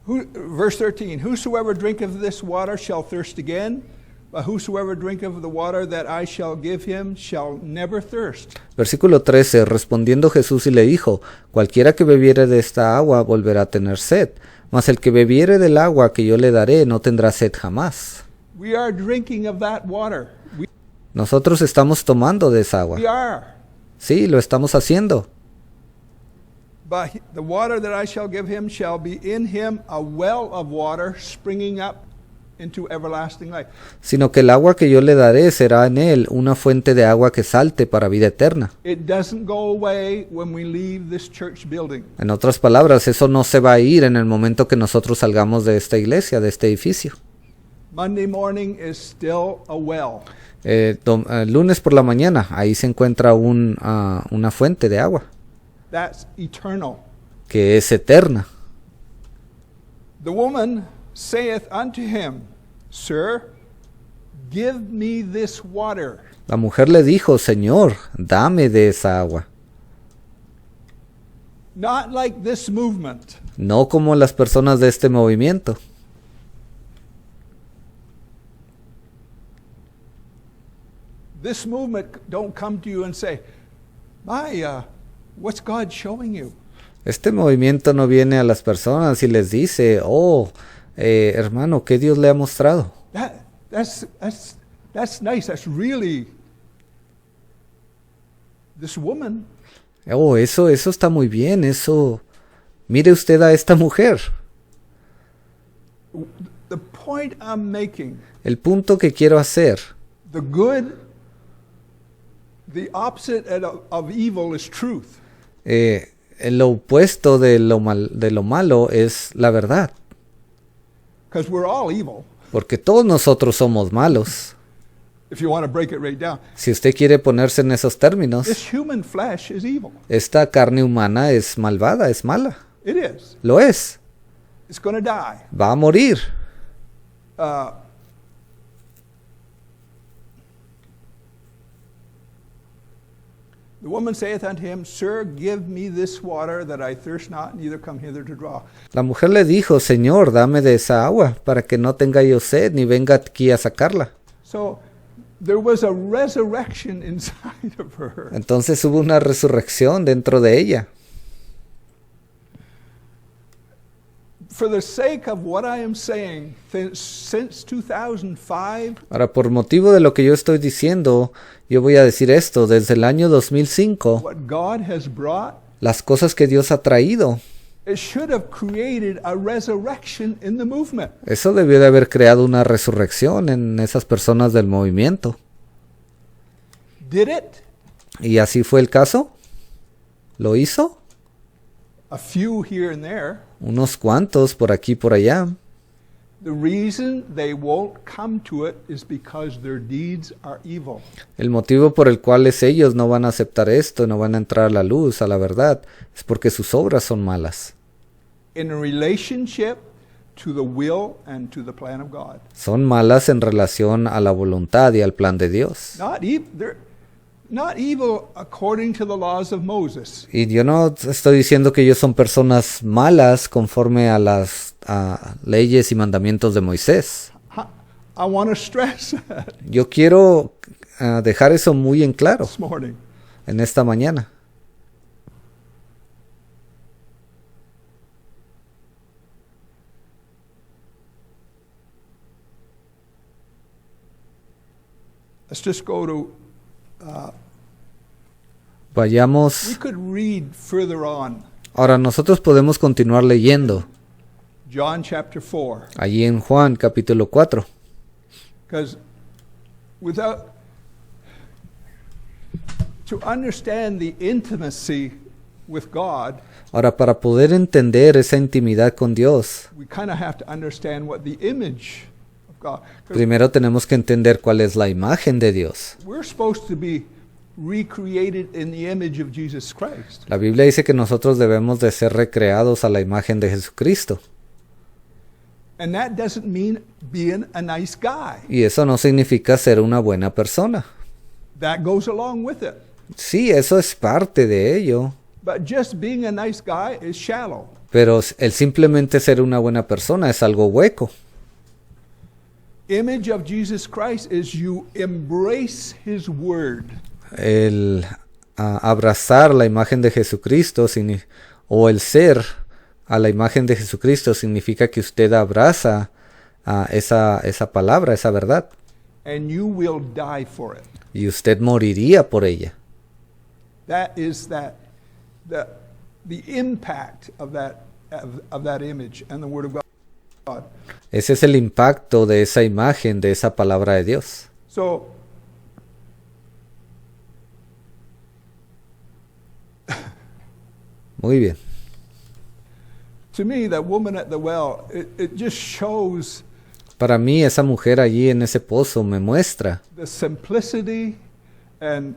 Verse 13, whosoever drinketh this water shall thirst again, but whosoever drinketh the water that I shall give him shall never thirst. Versículo 13, respondiendo Jesús y le dijo, cualquiera que bebiere de esta agua volverá a tener sed, mas el que bebiere del agua que yo le daré no tendrá sed jamás. We are drinking of that water. Nosotros estamos tomando de esa agua. We are. Sí, lo estamos haciendo. But the water that I shall give him shall be in him a well of water springing up into everlasting life. Sino que el agua que yo le daré será en él una fuente de agua que salte para vida eterna. It doesn't go away when we leave this church building. En otras palabras, eso no se va a ir en el momento que nosotros salgamos de esta iglesia, de este edificio. Monday morning is still a well. Lunes por la mañana, ahí se encuentra una fuente de agua That's eternal. que es eterna. The woman saith unto him, Sir, give me this water. La mujer le dijo, Señor, dame de esa agua. Not like this movement. No como las personas de este movimiento. This movement don't come to you and say, what's God showing you? Este movimiento no viene a las personas y les dice, hermano, ¿qué Dios le ha mostrado? That's nice. That's really this woman. Eso está muy bien, eso. Mire usted a esta mujer. The point I'm making. El punto que quiero hacer. The opposite of evil is truth. Lo opuesto de lo malo es la verdad. Because we're all evil. Porque todos nosotros somos malos. If you want to break it right down. Si usted quiere ponerse en esos términos, This human flesh is evil. Esta carne humana es malvada, es mala. It is. Lo es. It's going to die. Va a morir. The woman saith unto him, Sir, give me this water that I thirst not, neither come hither to draw. La mujer le dijo, Señor, dame de esa agua, para que no tenga yo sed, ni venga aquí a sacarla. So, there was a resurrection inside of her. Entonces hubo una resurrección dentro de ella. For the sake of what I am saying, since 2005, Ahora, por motivo de lo que yo estoy diciendo, yo voy a decir esto. Desde el año 2005, what God has brought, las cosas que Dios ha traído, it should have created a resurrection in the movement. eso debió de haber creado una resurrección en esas personas del movimiento. Did it? ¿Y así fue el caso? ¿Lo hizo? A few here and there. Unos cuantos por aquí y por allá. The reason they won't come to it is because their deeds are evil. El motivo por el cual ellos no van a aceptar esto, no van a entrar a la luz, a la verdad, es porque sus obras son malas. In relationship to the will and to the plan of God. Son malas en relación a la voluntad y al plan de Dios. Not evil according to the laws of Moses. Y yo no estoy diciendo que ellos son personas malas conforme a las leyes y mandamientos de Moisés. I want to stress that Yo quiero dejar eso muy en claro this morning. en esta mañana. Let's just go to Vayamos. we could read further on. Ahora nosotros podemos continuar leyendo John chapter 4. allí en Juan capítulo 4. Because without to understand the intimacy with God, Ahora, para poder entender esa intimidad con Dios, we kind of have to understand what the image of God. 'Cause primero tenemos que entender cuál es la imagen de Dios. we're supposed to be recreated in the image of Jesus Christ. La Biblia dice que nosotros debemos de ser recreados a la imagen de Jesucristo. And that doesn't mean being a nice guy. Y eso no significa ser una buena persona. That goes along with it. Sí, eso es parte de ello. But just being a nice guy is shallow. Pero el simplemente ser una buena persona es algo hueco. Image of Jesus Christ is you embrace his word. El abrazar la imagen de Jesucristo o el ser a la imagen de Jesucristo significa que usted abraza esa palabra, esa verdad, And you will die for it. y usted moriría por ella. That is the impact of that image and the word of God. Ese es el impacto de esa imagen, de esa palabra de Dios. So Muy bien. to me, that woman at the well, it just shows Para mí, esa mujer allí en ese pozo me muestra the simplicity and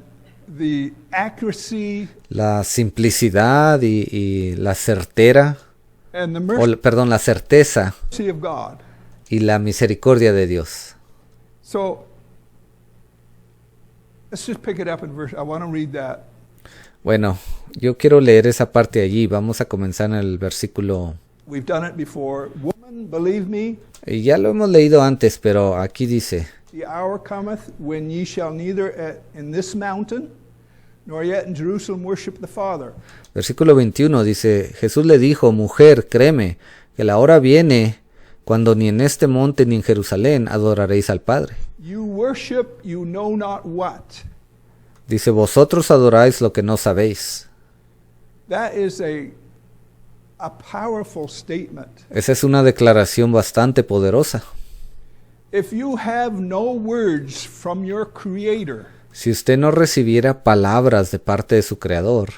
the accuracy la simplicidad y la certera, and the mercy la certeza of God. y la misericordia de Dios. So let's just pick it up in verse. I want to read that. Bueno, yo quiero leer esa parte allí. Vamos a comenzar en el versículo. We've done it before. Woman, believe me, Y ya lo hemos leído antes, pero aquí dice, the hour cometh when ye shall neither in this mountain nor yet in Jerusalem worship the Father. versículo 21 dice, Jesús le dijo, mujer, créeme, que la hora viene cuando ni en este monte ni en Jerusalén adoraréis al Padre. You worship you know not what. Dice, vosotros adoráis lo que no sabéis. That is a powerful statement. Esa es una declaración bastante poderosa. If you have no words from your Creator, Si usted no recibiera palabras de parte de su Creador,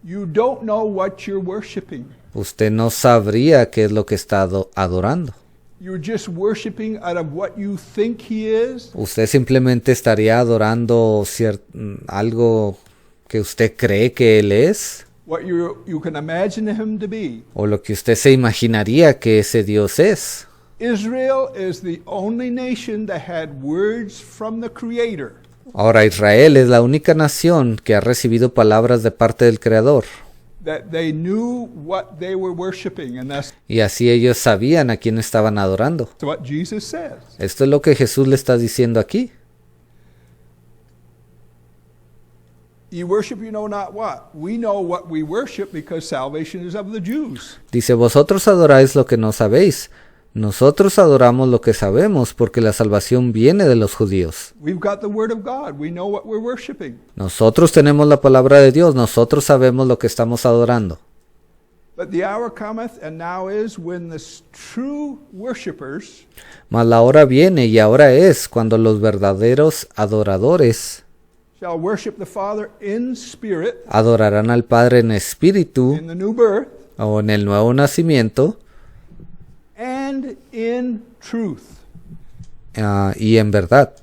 you don't know what you're worshiping. usted no sabría qué es lo que está adorando. You're just worshiping out of what you think He is, Usted simplemente estaría adorando algo que usted cree que Él es, what you can imagine Him to be. o lo que usted se imaginaría que ese Dios es. Israel is the only nation that had words from the Creator. Ahora Israel es la única nación que ha recibido palabras de parte del Creador, That they knew what they were worshiping, and that's y así ellos sabían a quién estaban adorando. what Jesus says. Esto es lo que Jesús le está diciendo aquí. Ye worship you know not what. We know what we worship because salvation is of the Jews. Dice, vosotros adoráis lo que no sabéis. Nosotros adoramos lo que sabemos porque la salvación viene de los judíos. We've got the Word of God. We know what we're worshiping. Nosotros tenemos la palabra de Dios, nosotros sabemos lo que estamos adorando. But the hour cometh, and now is, when the true worshipers Mas la hora viene y ahora es cuando los verdaderos adoradores shall worship the Father in spirit, adorarán al Padre en espíritu in the new birth, o en el nuevo nacimiento and in truth. Y en verdad,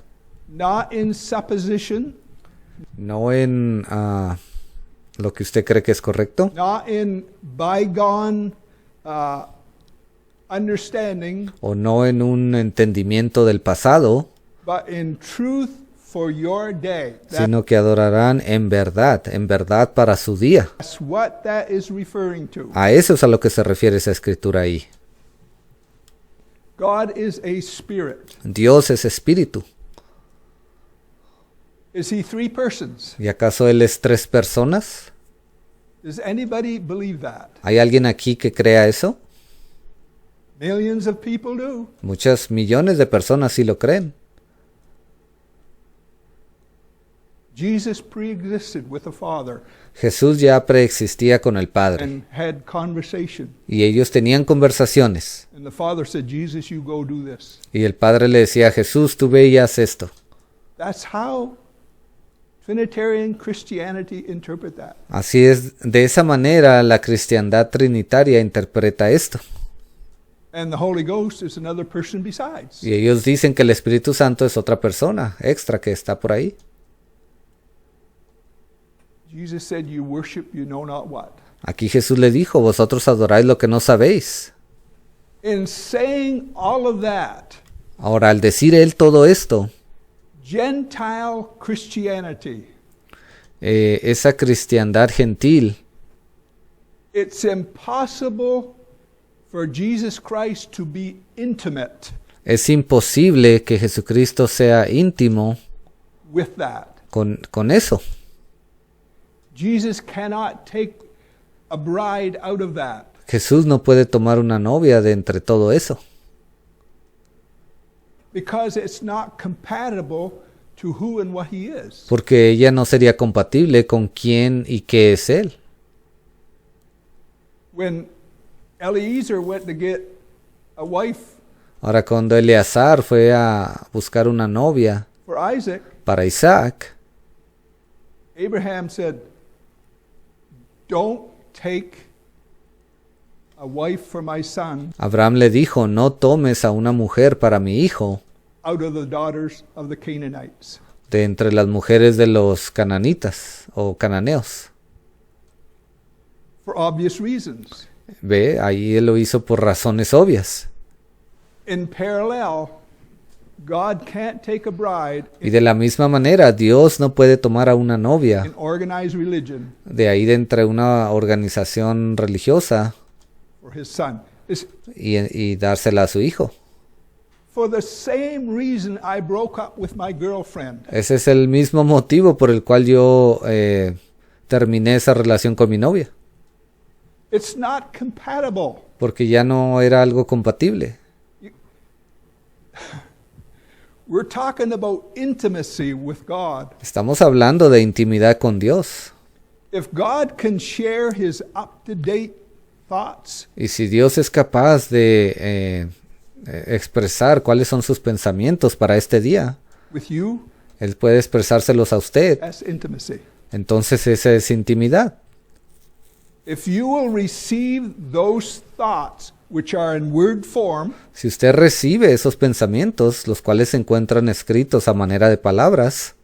Not in supposition, no en lo que usted cree que es correcto, not in bygone understanding, o no en un entendimiento del pasado, but in truth for your day. sino que adorarán en verdad para su día. That's what that is referring to. A eso es a lo que se refiere esa escritura ahí. God is a spirit. Dios es espíritu. Is He three persons? ¿Y acaso Él es 3 personas? Does anybody believe that? ¿Hay alguien aquí que crea eso? Millions of people do. Muchas millones de personas sí lo creen. Jesus pre-existed with the Father Jesús ya preexistía con el Padre and had conversation. y ellos tenían conversaciones. And the Father said, Jesus, you go do this. Y el Padre le decía a Jesús, tú ve y haz esto. That's how Trinitarian Christianity interpret that. Así es, de esa manera la cristiandad trinitaria interpreta esto. And the Holy Ghost is another person besides. Y ellos dicen que el Espíritu Santo es otra persona extra que está por ahí. Jesus said, "You worship, you know not what." Aquí Jesús le dijo, vosotros adoráis lo que no sabéis. In saying all of that, Ahora, al decir él todo esto, Gentile Christianity, esa cristiandad gentil, it's impossible for Jesus Christ to be intimate es imposible que Jesucristo sea íntimo with that. con eso. Jesus cannot take a bride out of that. Jesús no puede tomar una novia de entre todo eso, Because it's not compatible to who and what he is. porque ella no sería compatible con quién y qué es él. When Eliezer went to get a wife Ahora, cuando Eleazar fue a buscar una novia for Isaac, para Isaac, Abraham said, "Don't take a wife for my son Abraham le dijo, no tomes a una mujer para mi hijo out of the daughters of the Canaanites." de entre las mujeres de los cananitas o cananeos. For obvious reasons. Ve, ahí él lo hizo por razones obvias. In parallel, God can't take a bride Y de la misma manera, Dios no puede tomar a una novia in organized religion de ahí de entre una organización religiosa for his son. It's y dársela a su hijo. for the same reason I broke up with my girlfriend. Ese es el mismo motivo por el cual yo terminé esa relación con mi novia. It's not compatible. Porque ya no era algo compatible. We're talking about intimacy with God. Estamos hablando de intimidad con Dios. If God can share his up-to-date thoughts Y si Dios es capaz de expresar cuáles son sus pensamientos para este día, with you, Él puede expresárselos a usted. that's intimacy. Entonces esa es intimidad. If you will receive those thoughts which are in word form, Si usted recibe esos pensamientos, los cuales se encuentran escritos a manera de palabras,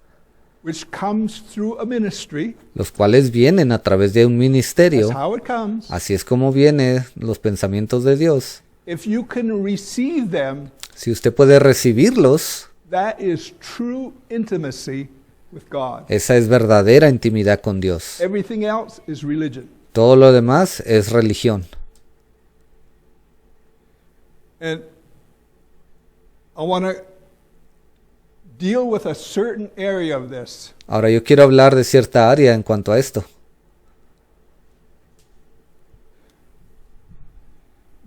which comes through a ministry, los cuales vienen a través de un that's ministerio, how it comes. así es como vienen los pensamientos de Dios. If you can receive them, Si usted puede recibirlos, that is true intimacy with God. esa es verdadera intimidad con Dios. Everything else is religion. Todo lo demás es religión. And I want to deal with a certain area of this. Ahora yo quiero hablar de cierta área en cuanto a esto.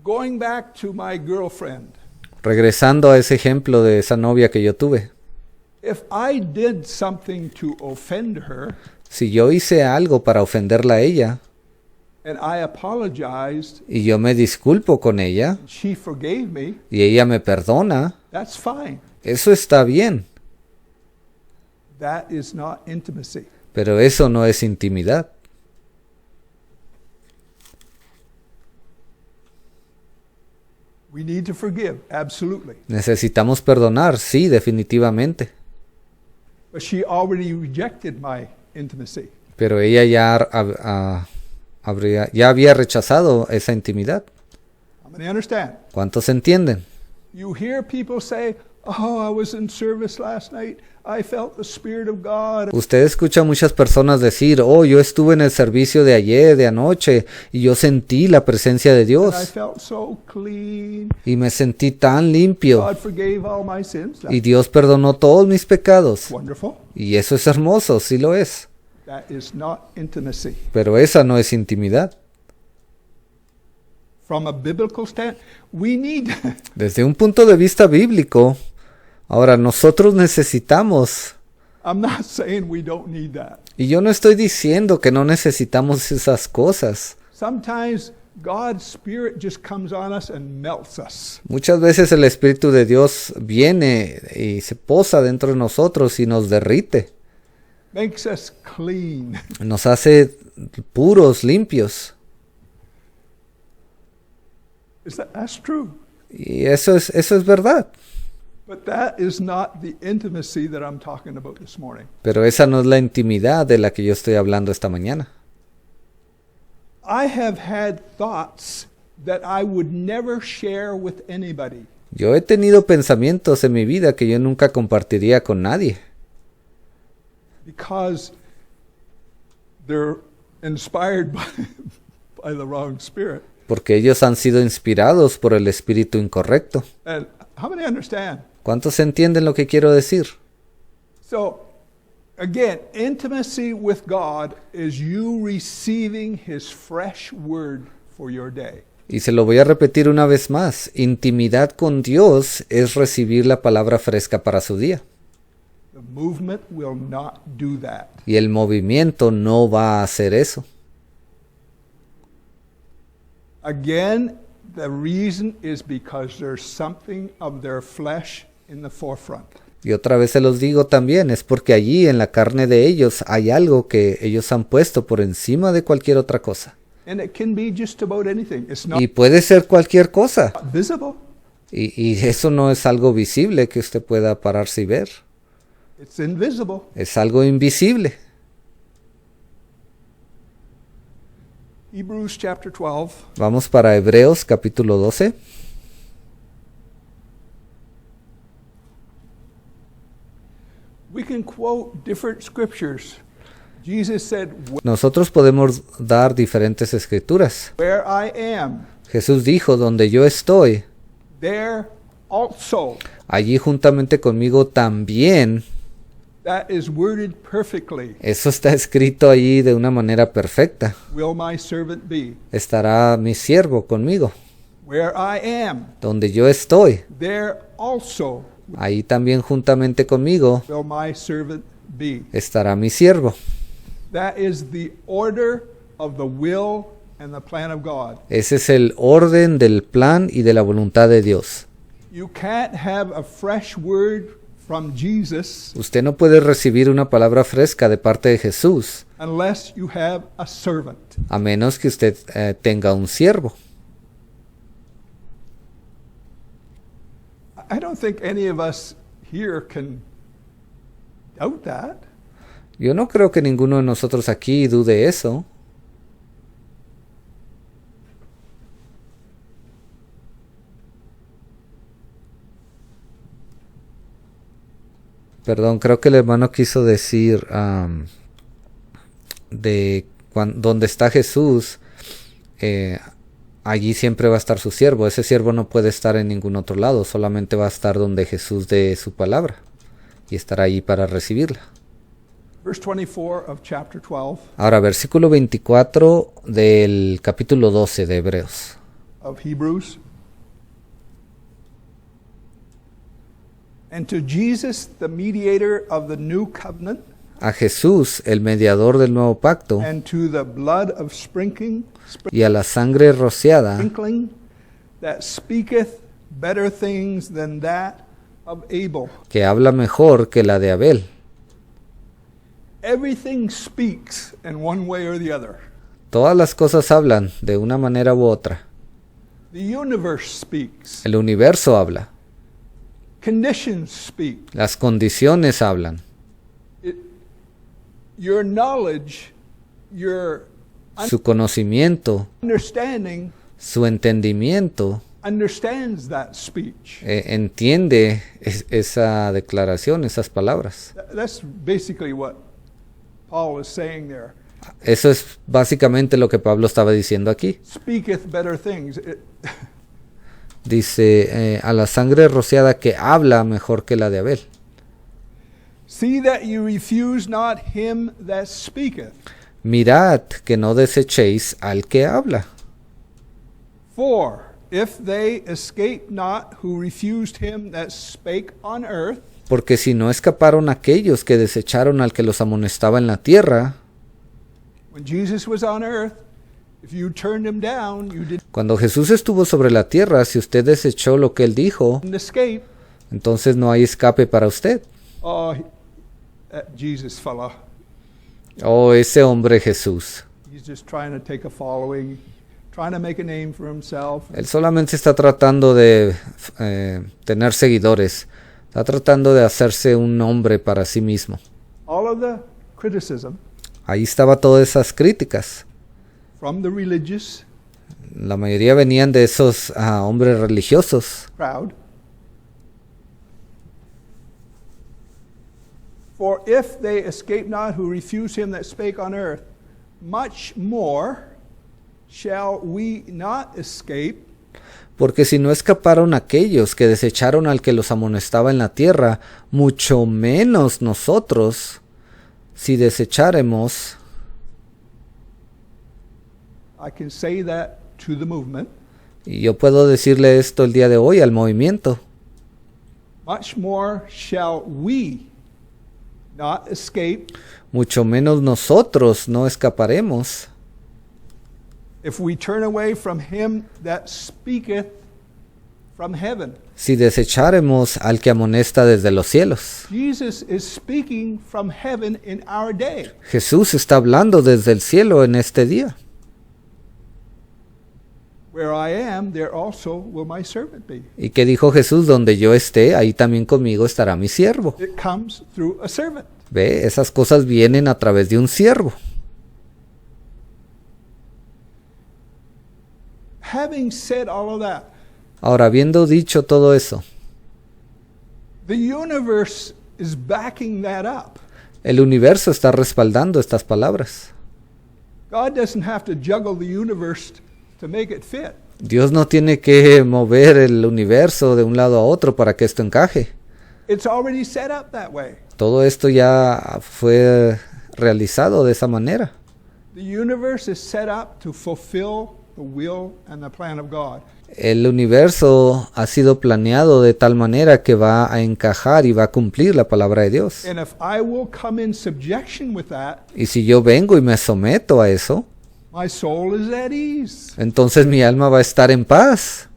Going back to my girlfriend, Regresando a ese ejemplo de esa novia que yo tuve. if I did something to offend her Si yo hice algo para ofenderla a ella and I apologized, y yo me disculpo con ella she forgave me, y ella me perdona, that's fine. eso está bien, That is not intimacy. pero eso no es intimidad. We need to forgive, absolutely. Necesitamos perdonar, sí, definitivamente, But she already rejected my intimacy. pero ella ya había rechazado esa intimidad. How many understand? ¿Cuántos entienden? You hear people say, "Oh, I was in service last night. I felt the Spirit of God." Usted escucha a muchas personas decir, oh, yo estuve en el servicio de ayer, de anoche, y yo sentí la presencia de And I Dios, felt so clean. y me sentí tan limpio, God forgave all my sins. y That's Dios perdonó todos mis pecados. wonderful. Y eso es hermoso, sí lo es, That is not intimacy. pero esa no es intimidad. From a biblical stand, we need Desde un punto de vista bíblico, ahora nosotros necesitamos, I'm not saying we don't need that. y yo no estoy diciendo que no necesitamos esas cosas. Sometimes God's Spirit just comes on us and melts us. Muchas veces el Espíritu de Dios viene y se posa dentro de nosotros y nos derrite, Makes us clean. nos hace puros, limpios. That's true. Y eso es verdad. But that is not the intimacy that I'm talking about this morning. Pero esa no es la intimidad de la que yo estoy hablando esta mañana. I have had thoughts that I would never share with anybody. Yo he tenido pensamientos en mi vida que yo nunca compartiría con nadie, Because they're inspired by the wrong spirit. porque ellos han sido inspirados por el espíritu incorrecto. And how many understand? ¿Cuántos entienden lo que quiero decir? So, again, intimacy with God is you receiving His fresh word for your day. Y se lo voy a repetir una vez más. Intimidad con Dios es recibir la palabra fresca para su día. The movement will not do that. Y el movimiento no va a hacer eso. Again, the reason is because there's something of their flesh in the forefront. Y otra vez se los digo también, es porque allí en la carne de ellos hay algo que ellos han puesto por encima de cualquier otra cosa. And it can be just about anything. It's not Y puede ser cualquier cosa. visible. Y eso no es algo visible que usted pueda pararse y ver. It's invisible. Es algo invisible. Hebrews chapter 12. Vamos para Hebreos capítulo 12. We can quote different scriptures. Jesus said, Nosotros podemos dar diferentes escrituras. "Where I am, Jesús dijo, donde yo estoy, there also." allí juntamente conmigo también. That is worded perfectly. Eso está escrito allí de una manera perfecta. Will my servant be? Estará mi siervo conmigo. Where I am, Donde yo estoy, there also ahí también juntamente conmigo will my servant be. estará mi siervo. That is the order of the will and the plan of God. Ese es el orden del plan y de la voluntad de Dios. You can't have a fresh word from Jesus Usted no puede recibir una palabra fresca de parte de Jesús unless you have a servant. a menos que usted tenga un siervo. I don't think any of us here can doubt that. Yo no creo que ninguno de nosotros aquí dude eso. Perdón, creo que el hermano quiso decir donde está Jesús, allí siempre va a estar su siervo. Ese siervo no puede estar en ningún otro lado, solamente va a estar donde Jesús dé su palabra y estará allí para recibirla. Verse 24 of chapter 12 Ahora, versículo 24 del capítulo 12 de Hebreos. of Hebrews. And to Jesus, the mediator of the new covenant, A Jesús, el mediador del nuevo pacto, and to the blood of sprinkling y a la sangre rociada, that speaketh better things than that of Abel. que habla mejor que la de Abel. Everything speaks in one way or the other. Todas las cosas hablan de una manera u otra. The universe speaks. El universo habla. Conditions speak. Las condiciones hablan. Your knowledge, your Su conocimiento, understanding su entendimiento, understands that speech. entiende esa declaración, esas palabras. That's basically what Paul is saying there. Eso es básicamente lo que Pablo estaba diciendo aquí. Speaketh better things. Dice, a la sangre rociada que habla mejor que la de Abel. See that you refuse not him that speaketh. Mirad que no desechéis al que habla. For if they escape not who refused him that spake on earth, Porque si no escaparon aquellos que desecharon al que los amonestaba en la tierra, when Jesus was on earth, If you turned him down, you Cuando Jesús estuvo sobre la tierra, si usted desechó lo que él dijo, didn't escape. entonces no hay escape para usted. Oh, that Jesus fella. Oh, ese hombre Jesús. He's just trying to take a following, trying to make a name for himself. Él solamente está tratando de tener seguidores. Está tratando de hacerse un nombre para sí mismo. All of the criticism Ahí estaba todas esas críticas. from the religious La mayoría venían de esos hombres religiosos. crowd. For if they escape not who refuse him that spake on earth, much more shall we not escape, Porque si no escaparon aquellos que desecharon al que los amonestaba en la tierra, mucho menos nosotros, si desecháremos. I can say that to the movement, Y yo puedo decirle esto el día de hoy al movimiento. much more shall we not escape Mucho menos nosotros no escaparemos if we turn away from him that speaketh from heaven. si desecháremos al que amonesta desde los cielos. Jesus is speaking from heaven in our day. Jesús está hablando desde el cielo en este día. Where I am, there also will my servant be. ¿Y qué dijo Jesús? Donde yo esté, ahí también conmigo estará mi siervo. It comes through a servant. Ve, esas cosas vienen a través de un siervo. Having said all of that, Ahora, habiendo dicho todo eso, the universe is backing that up. el universo está respaldando estas palabras. God doesn't have to juggle the universe to make it fit. Dios no tiene que mover el universo de un lado a otro para que esto encaje. It's already set up that way. Todo esto ya fue realizado de esa manera. The universe is set up to fulfill the will and the plan of God. El universo ha sido planeado de tal manera que va a encajar y va a cumplir la palabra de Dios. And if I will come in subjection with that, Y si yo vengo y me someto a eso, my soul is at ease. entonces mi alma va a estar en paz.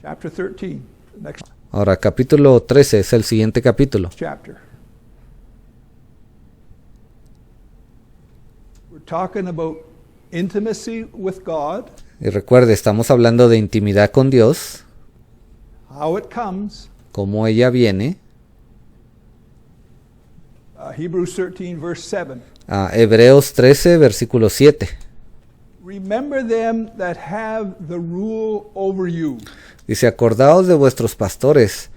Chapter 13, the next Ahora, capítulo 13 es el siguiente capítulo. chapter. We're talking about intimacy with God, Y recuerde, estamos hablando de intimidad con Dios, how it comes. cómo ella viene. Hebrews 13, verse 7. Hebreos 13, versículo 7. Remember them that have the rule over you. Dice, acordaos de vuestros pastores.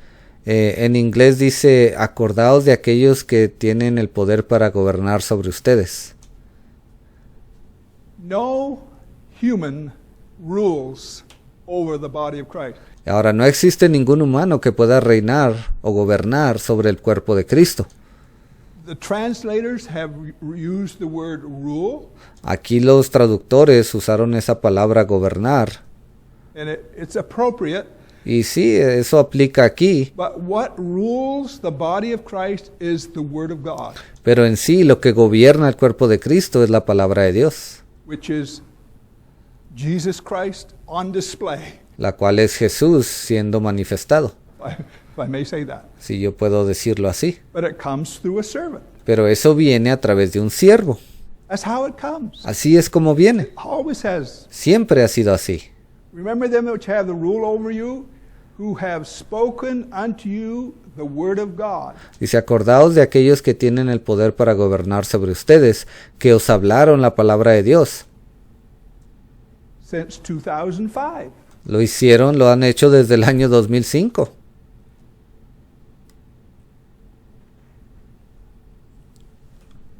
En inglés dice, acordaos de aquellos que tienen el poder para gobernar sobre ustedes. No human rules over the body of Christ. Ahora, no existe ningún humano que pueda reinar o gobernar sobre el cuerpo de Cristo. The translators have used the word rule, Aquí los traductores usaron esa palabra gobernar. and it's appropriate. Y sí, eso aplica aquí. But what rules the body of Christ is the Word of God, Pero en sí, lo que gobierna el cuerpo de Cristo es la palabra de Dios, which is Jesus Christ on display, la cual es Jesús siendo manifestado, if I may say that. si yo puedo decirlo así. But it comes through a servant. Pero eso viene a través de un siervo. That's how it comes. Así es como viene. Always has. Siempre ha sido así. Remember them which have the rule over you, who have spoken unto you the word of God. Dice, acordaos de aquellos que tienen el poder para gobernar sobre ustedes, que os hablaron la palabra de Dios. Since 2005. Lo hicieron, lo han hecho desde el año 2005.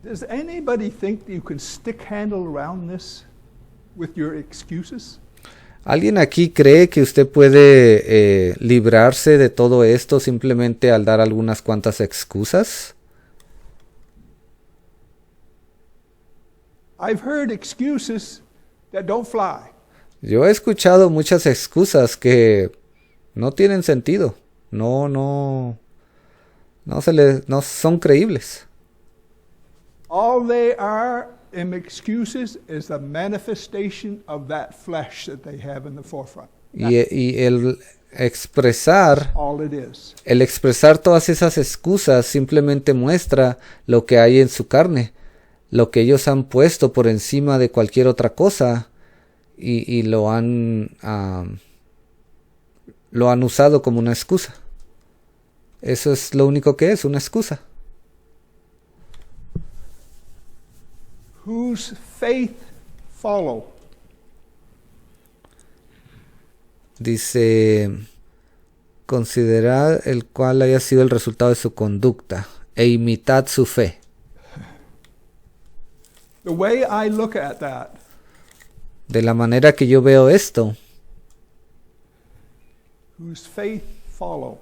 Does anybody think that you can stick handle around this with your excuses? ¿Alguien aquí cree que usted puede librarse de todo esto simplemente al dar algunas cuantas excusas? I've heard excuses that don't fly. Yo he escuchado muchas excusas que no tienen sentido, no son creíbles. All they are in excuses is the manifestation of that flesh that they have in the forefront. Y el expresar All it is. todas esas excusas simplemente muestra lo que hay en su carne, lo que ellos han puesto por encima de cualquier otra cosa y lo han usado como una excusa. Eso es lo único que es, una excusa. Whose faith follow? Dice, considerad el cual haya sido el resultado de su conducta e imitad su fe. The way I look at that, De la manera que yo veo esto, whose faith follow.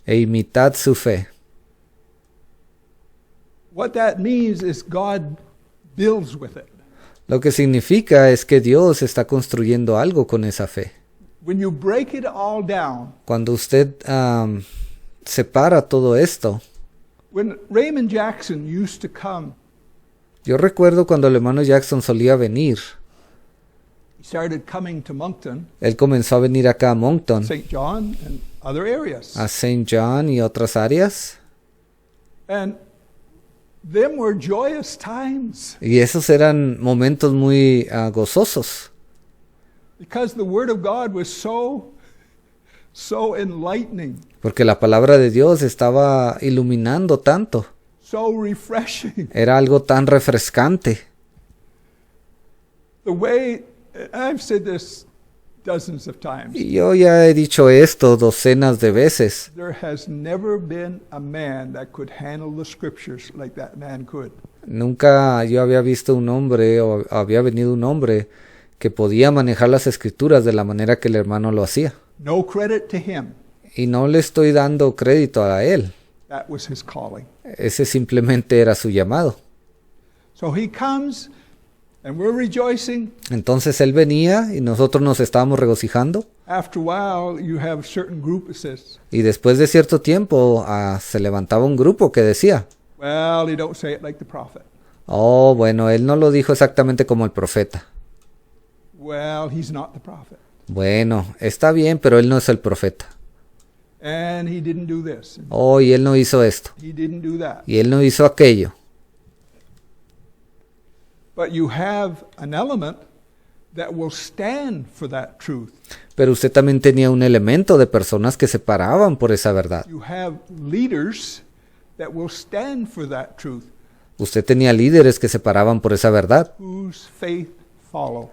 e imitad su fe. What that means is God builds with it. Lo que significa es que Dios está construyendo algo con esa fe. When you break it all down, Cuando usted separa todo esto, when Raymond Jackson used to come, yo recuerdo cuando el hermano Jackson solía venir. he started coming to Moncton, Él comenzó a venir acá a Moncton, St. John, and other areas. a St. John y otras áreas. And them were joyous times Y esos eran momentos muy gozosos. because the Word of God was so enlightening, Porque la palabra de Dios estaba iluminando tanto. so refreshing. Era algo tan refrescante. The way, I've said this dozens of times, Y yo ya he dicho esto docenas de veces. there has never been a man that could handle the scriptures like that man could. Nunca yo había visto un hombre o había venido un hombre que podía manejar las escrituras de la manera que el hermano lo hacía. No credit to him. Y no le estoy dando crédito a él. That was his calling. Ese simplemente era su llamado. So he comes and we're rejoicing. Entonces él venía y nosotros nos estábamos regocijando. After a while, you have certain group that says, Y después de cierto tiempo se levantaba un grupo que decía, well, he don't say it like the prophet. oh, bueno, él no lo dijo exactamente como el profeta. Well, he's not the prophet. Bueno, está bien, pero él no es el profeta. And he didn't do this. And Oh, y él no hizo esto. he didn't do that. Y él no hizo aquello. But you have an element that will stand for that truth. Pero usted también tenía un elemento de personas que se paraban por esa verdad. You have leaders that will stand for that truth, Usted tenía líderes que se paraban por esa verdad. whose faith follow.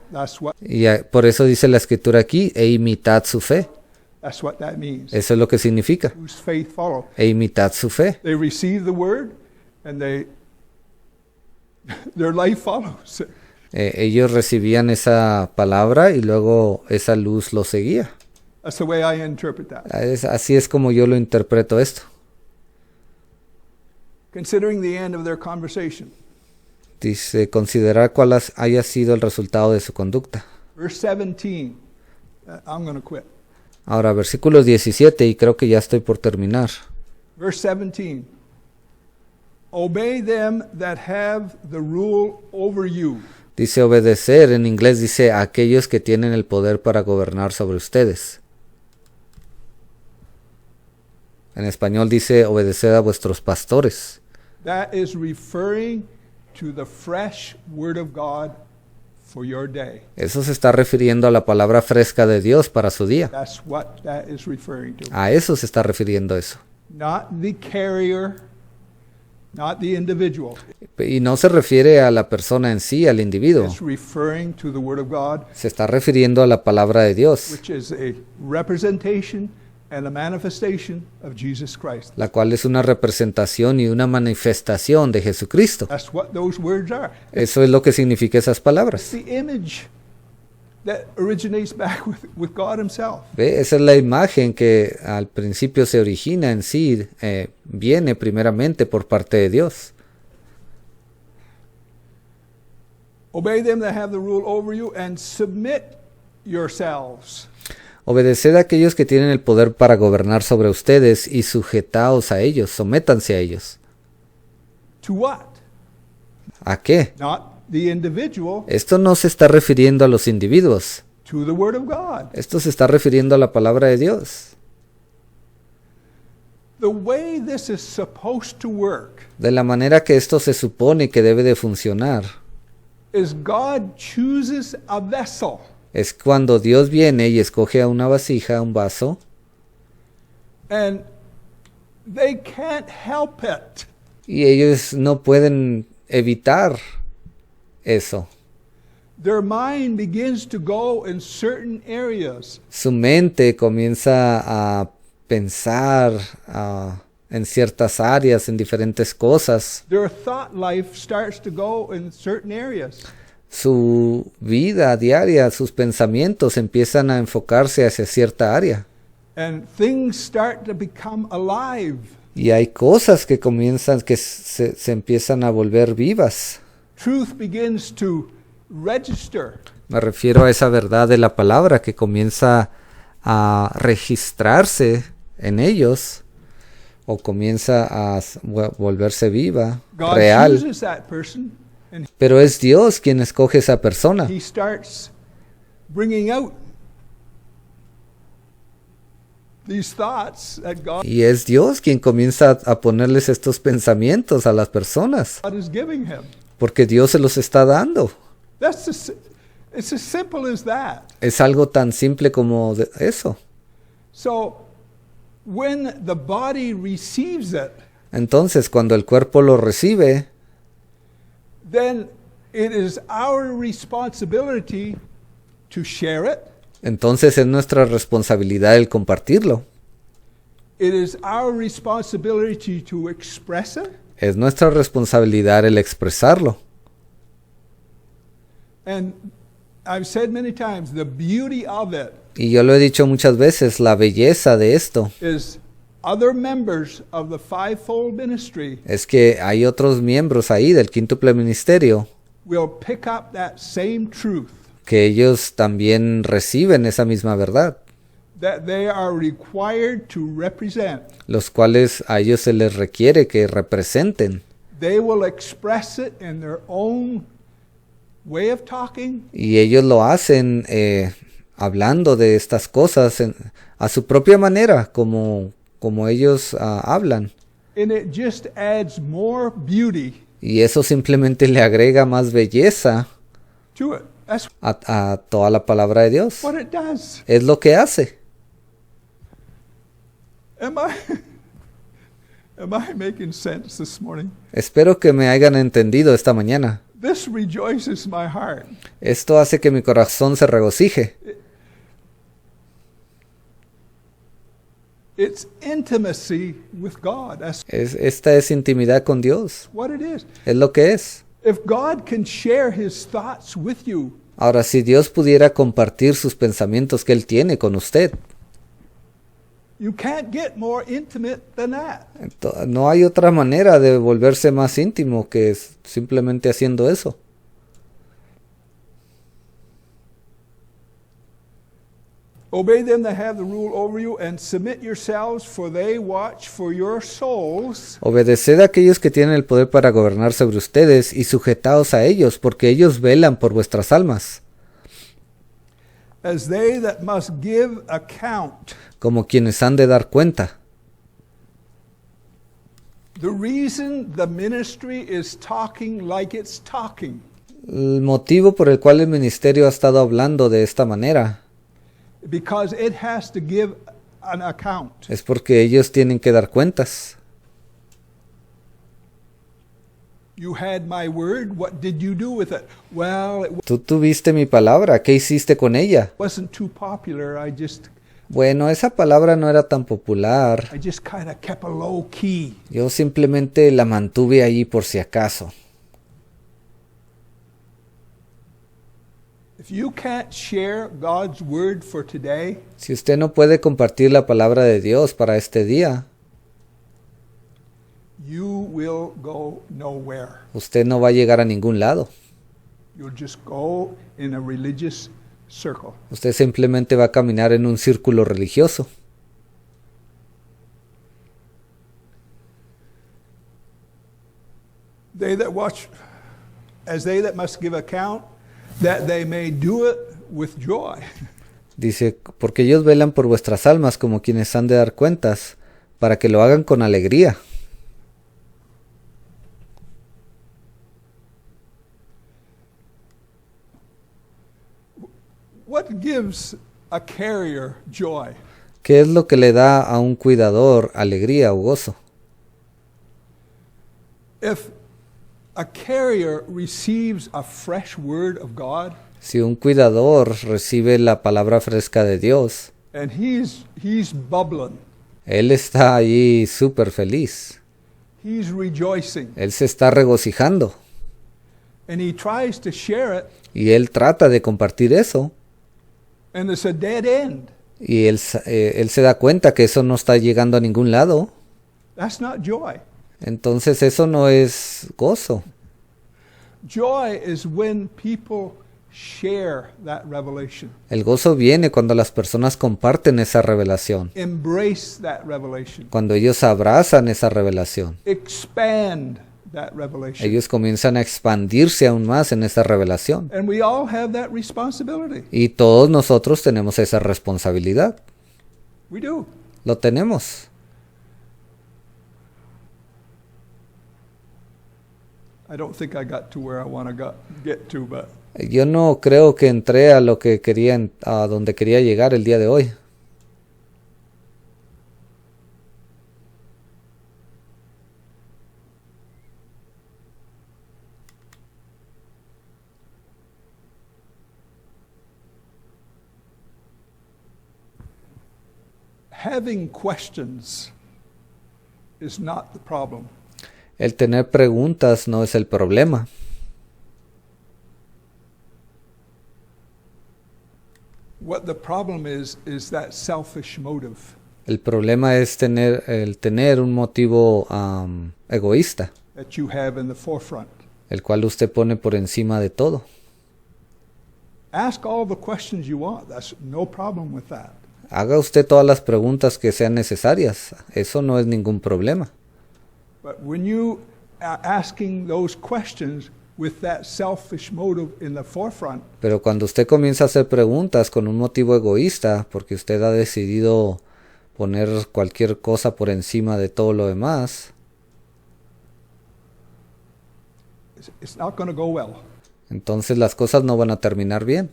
Y por eso dice la escritura aquí, e imitad su fe. That's what that means. Eso es lo que significa. Whose faith follow. E imitad su fe. They receive the word and their life follows. Ellos recibían esa palabra y luego esa luz los seguía. That's the way I interpret that. Así es como yo lo interpreto esto. Considering the end of their conversation. Dice, considerar cuál haya sido el resultado de su conducta. Verse 17. I'm going to quit. Ahora, versículo 17, y creo que ya estoy por terminar. Verse 17. Obey them that have the rule over you. Dice obedecer, en inglés dice a aquellos que tienen el poder para gobernar sobre ustedes. En español dice obedecer a vuestros pastores. That is referring to the fresh word of God for your day. Eso se está refiriendo a la palabra fresca de Dios para su día. That's what that is referring to. A eso se está refiriendo eso. Not the carrier, not the individual. Y no se refiere a la persona en sí, al individuo. It's referring to the word of God, Se está refiriendo a la palabra de Dios, which is a representation and a manifestation of Jesus Christ. la cual es una representación y una manifestación de Jesucristo. That's what those words are. Eso es lo que significa esas It's palabras. the image that originates back with God himself. ¿Ve? Esa es la imagen que al principio se origina en sí, viene primeramente por parte de Dios. Obey them that have the rule over you and submit yourselves. Obedeced a aquellos que tienen el poder para gobernar sobre ustedes y sujetaos a ellos, sométanse a ellos. To what? ¿A qué? Not the individual, Esto no se está refiriendo a los individuos. to the Word of God. Esto se está refiriendo a la palabra de Dios. The way this is supposed to work De la manera que esto se supone que debe de funcionar is God chooses a vessel, es cuando Dios viene y escoge a una vasija, un vaso, and they can't help it. y ellos no pueden evitar eso. Their mind begins to go in certain areas. Su mente comienza a pensar en ciertas áreas, en diferentes cosas. Their thought life starts to go in certain areas. Su vida diaria, sus pensamientos empiezan a enfocarse hacia cierta área. And things start to become alive. Y hay cosas que comienzan, que se empiezan a volver vivas. Truth begins to register. Me refiero a esa verdad de la palabra que comienza a registrarse en ellos o comienza a volverse viva, God real. chooses that person, and Pero es Dios quien escoge esa persona. He starts bringing out these thoughts that God Y es Dios quien comienza a ponerles estos pensamientos a las personas. is giving him. Porque Dios se los está dando. It's as simple as that. Es algo tan simple como eso. So when the body receives it, Entonces, cuando el cuerpo lo recibe, then it is our responsibility to share it. entonces es nuestra responsabilidad el compartirlo. It is our responsibility to express it. Es nuestra responsabilidad el expresarlo. And I've said many times, the beauty of it Y yo lo he dicho muchas veces, la belleza de esto is other members of the fivefold ministry es que hay otros miembros ahí del quíntuple ministerio will pick up that same truth, que ellos también reciben esa misma verdad, that they are required to represent. los cuales a ellos se les requiere que representen. They will express it in their own way of talking, Y ellos lo hacen hablando de estas cosas a su propia manera, como ellos hablan. and it just adds more beauty Y eso simplemente le agrega más belleza to it. That's a toda la palabra de Dios. what it does. Es lo que hace. Am I am I making sense this morning? Espero que me hayan entendido esta mañana. This rejoices my heart. Esto hace que mi corazón se regocije. It's intimacy with God. That's Esta es intimidad con Dios. what it is. Es lo que es. If God can share his thoughts with you, Ahora, si Dios pudiera compartir sus pensamientos que Él tiene con usted, you can't get more intimate than that. no hay otra manera de volverse más íntimo que simplemente haciendo eso. Obey them that have the rule over you and submit yourselves, for they watch for your souls Obedeced a aquellos que tienen el poder para gobernar sobre ustedes y sujetaos a ellos, porque ellos velan por vuestras almas, as they that must give account. como quienes han de dar cuenta. The reason the ministry is talking like it's talking El motivo por el cual el ministerio ha estado hablando de esta manera because it has to give an account. es porque ellos tienen que dar cuentas. You had my word, what did you do with it? Well, it Tú tuviste mi palabra, ¿qué hiciste con ella? wasn't too popular. I just Bueno, esa palabra no era tan popular. kind of kept a low key. Yo simplemente la mantuve ahí por si acaso. If you can't share God's word for today, Si usted no puede compartir la palabra de Dios para este día, you will go nowhere. usted no va a llegar a ningún lado. You'll just go in a religious circle. Usted simplemente va a caminar en un círculo religioso. They that watch, as they that must give account, that they may do it with joy. Dice, porque ellos velan por vuestras almas como quienes han de dar cuentas, para que lo hagan con alegría. What gives a carrier joy? ¿Qué es lo que le da a un cuidador alegría o gozo? If a carrier receives a fresh word of God, Si un cuidador recibe la palabra fresca de Dios, and he's bubbling, él está allí súper feliz. he's rejoicing, Él se está regocijando and he tries to share it, y él trata de compartir eso. and it's a dead end. Y él se da cuenta que eso no está llegando a ningún lado. That's not joy. Entonces eso no es gozo. Joy is when people share that revelation, El gozo viene cuando las personas comparten esa revelación, embrace that revelation, cuando ellos abrazan esa revelación. expand that revelation. Ellos comienzan a expandirse aún más en esa revelación. And we all have that responsibility. Y todos nosotros tenemos esa responsabilidad. We do. Lo tenemos. I don't think I got to where I want to get to, but Yo no creo que entré a lo que quería, a donde quería llegar el día de hoy. having questions is not the problem. El tener preguntas no es el problema. What the problem is that selfish motive. El problema es tener un motivo egoísta, That you have in the forefront. el cual usted pone por encima de todo. Ask all the questions you want. That's no problem with that. Haga usted todas las preguntas que sean necesarias. Eso no es ningún problema. But when you are asking those questions with that selfish motive in the forefront, Pero cuando usted comienza a hacer preguntas con un motivo egoísta, porque usted ha decidido poner cualquier cosa por encima de todo lo demás, it's not going to go well. entonces las cosas no van a terminar bien.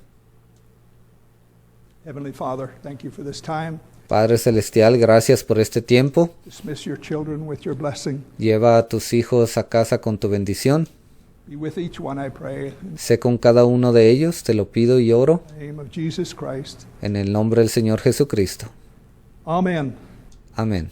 Heavenly Father, thank you for this time. Padre Celestial, gracias por este tiempo. Dismiss your children with your blessing. Lleva a tus hijos a casa con tu bendición. Be with each one, I pray. In Sé con cada uno de ellos, te lo pido y oro, the name of Jesus Christ. en el nombre del Señor Jesucristo. Amen. Amén.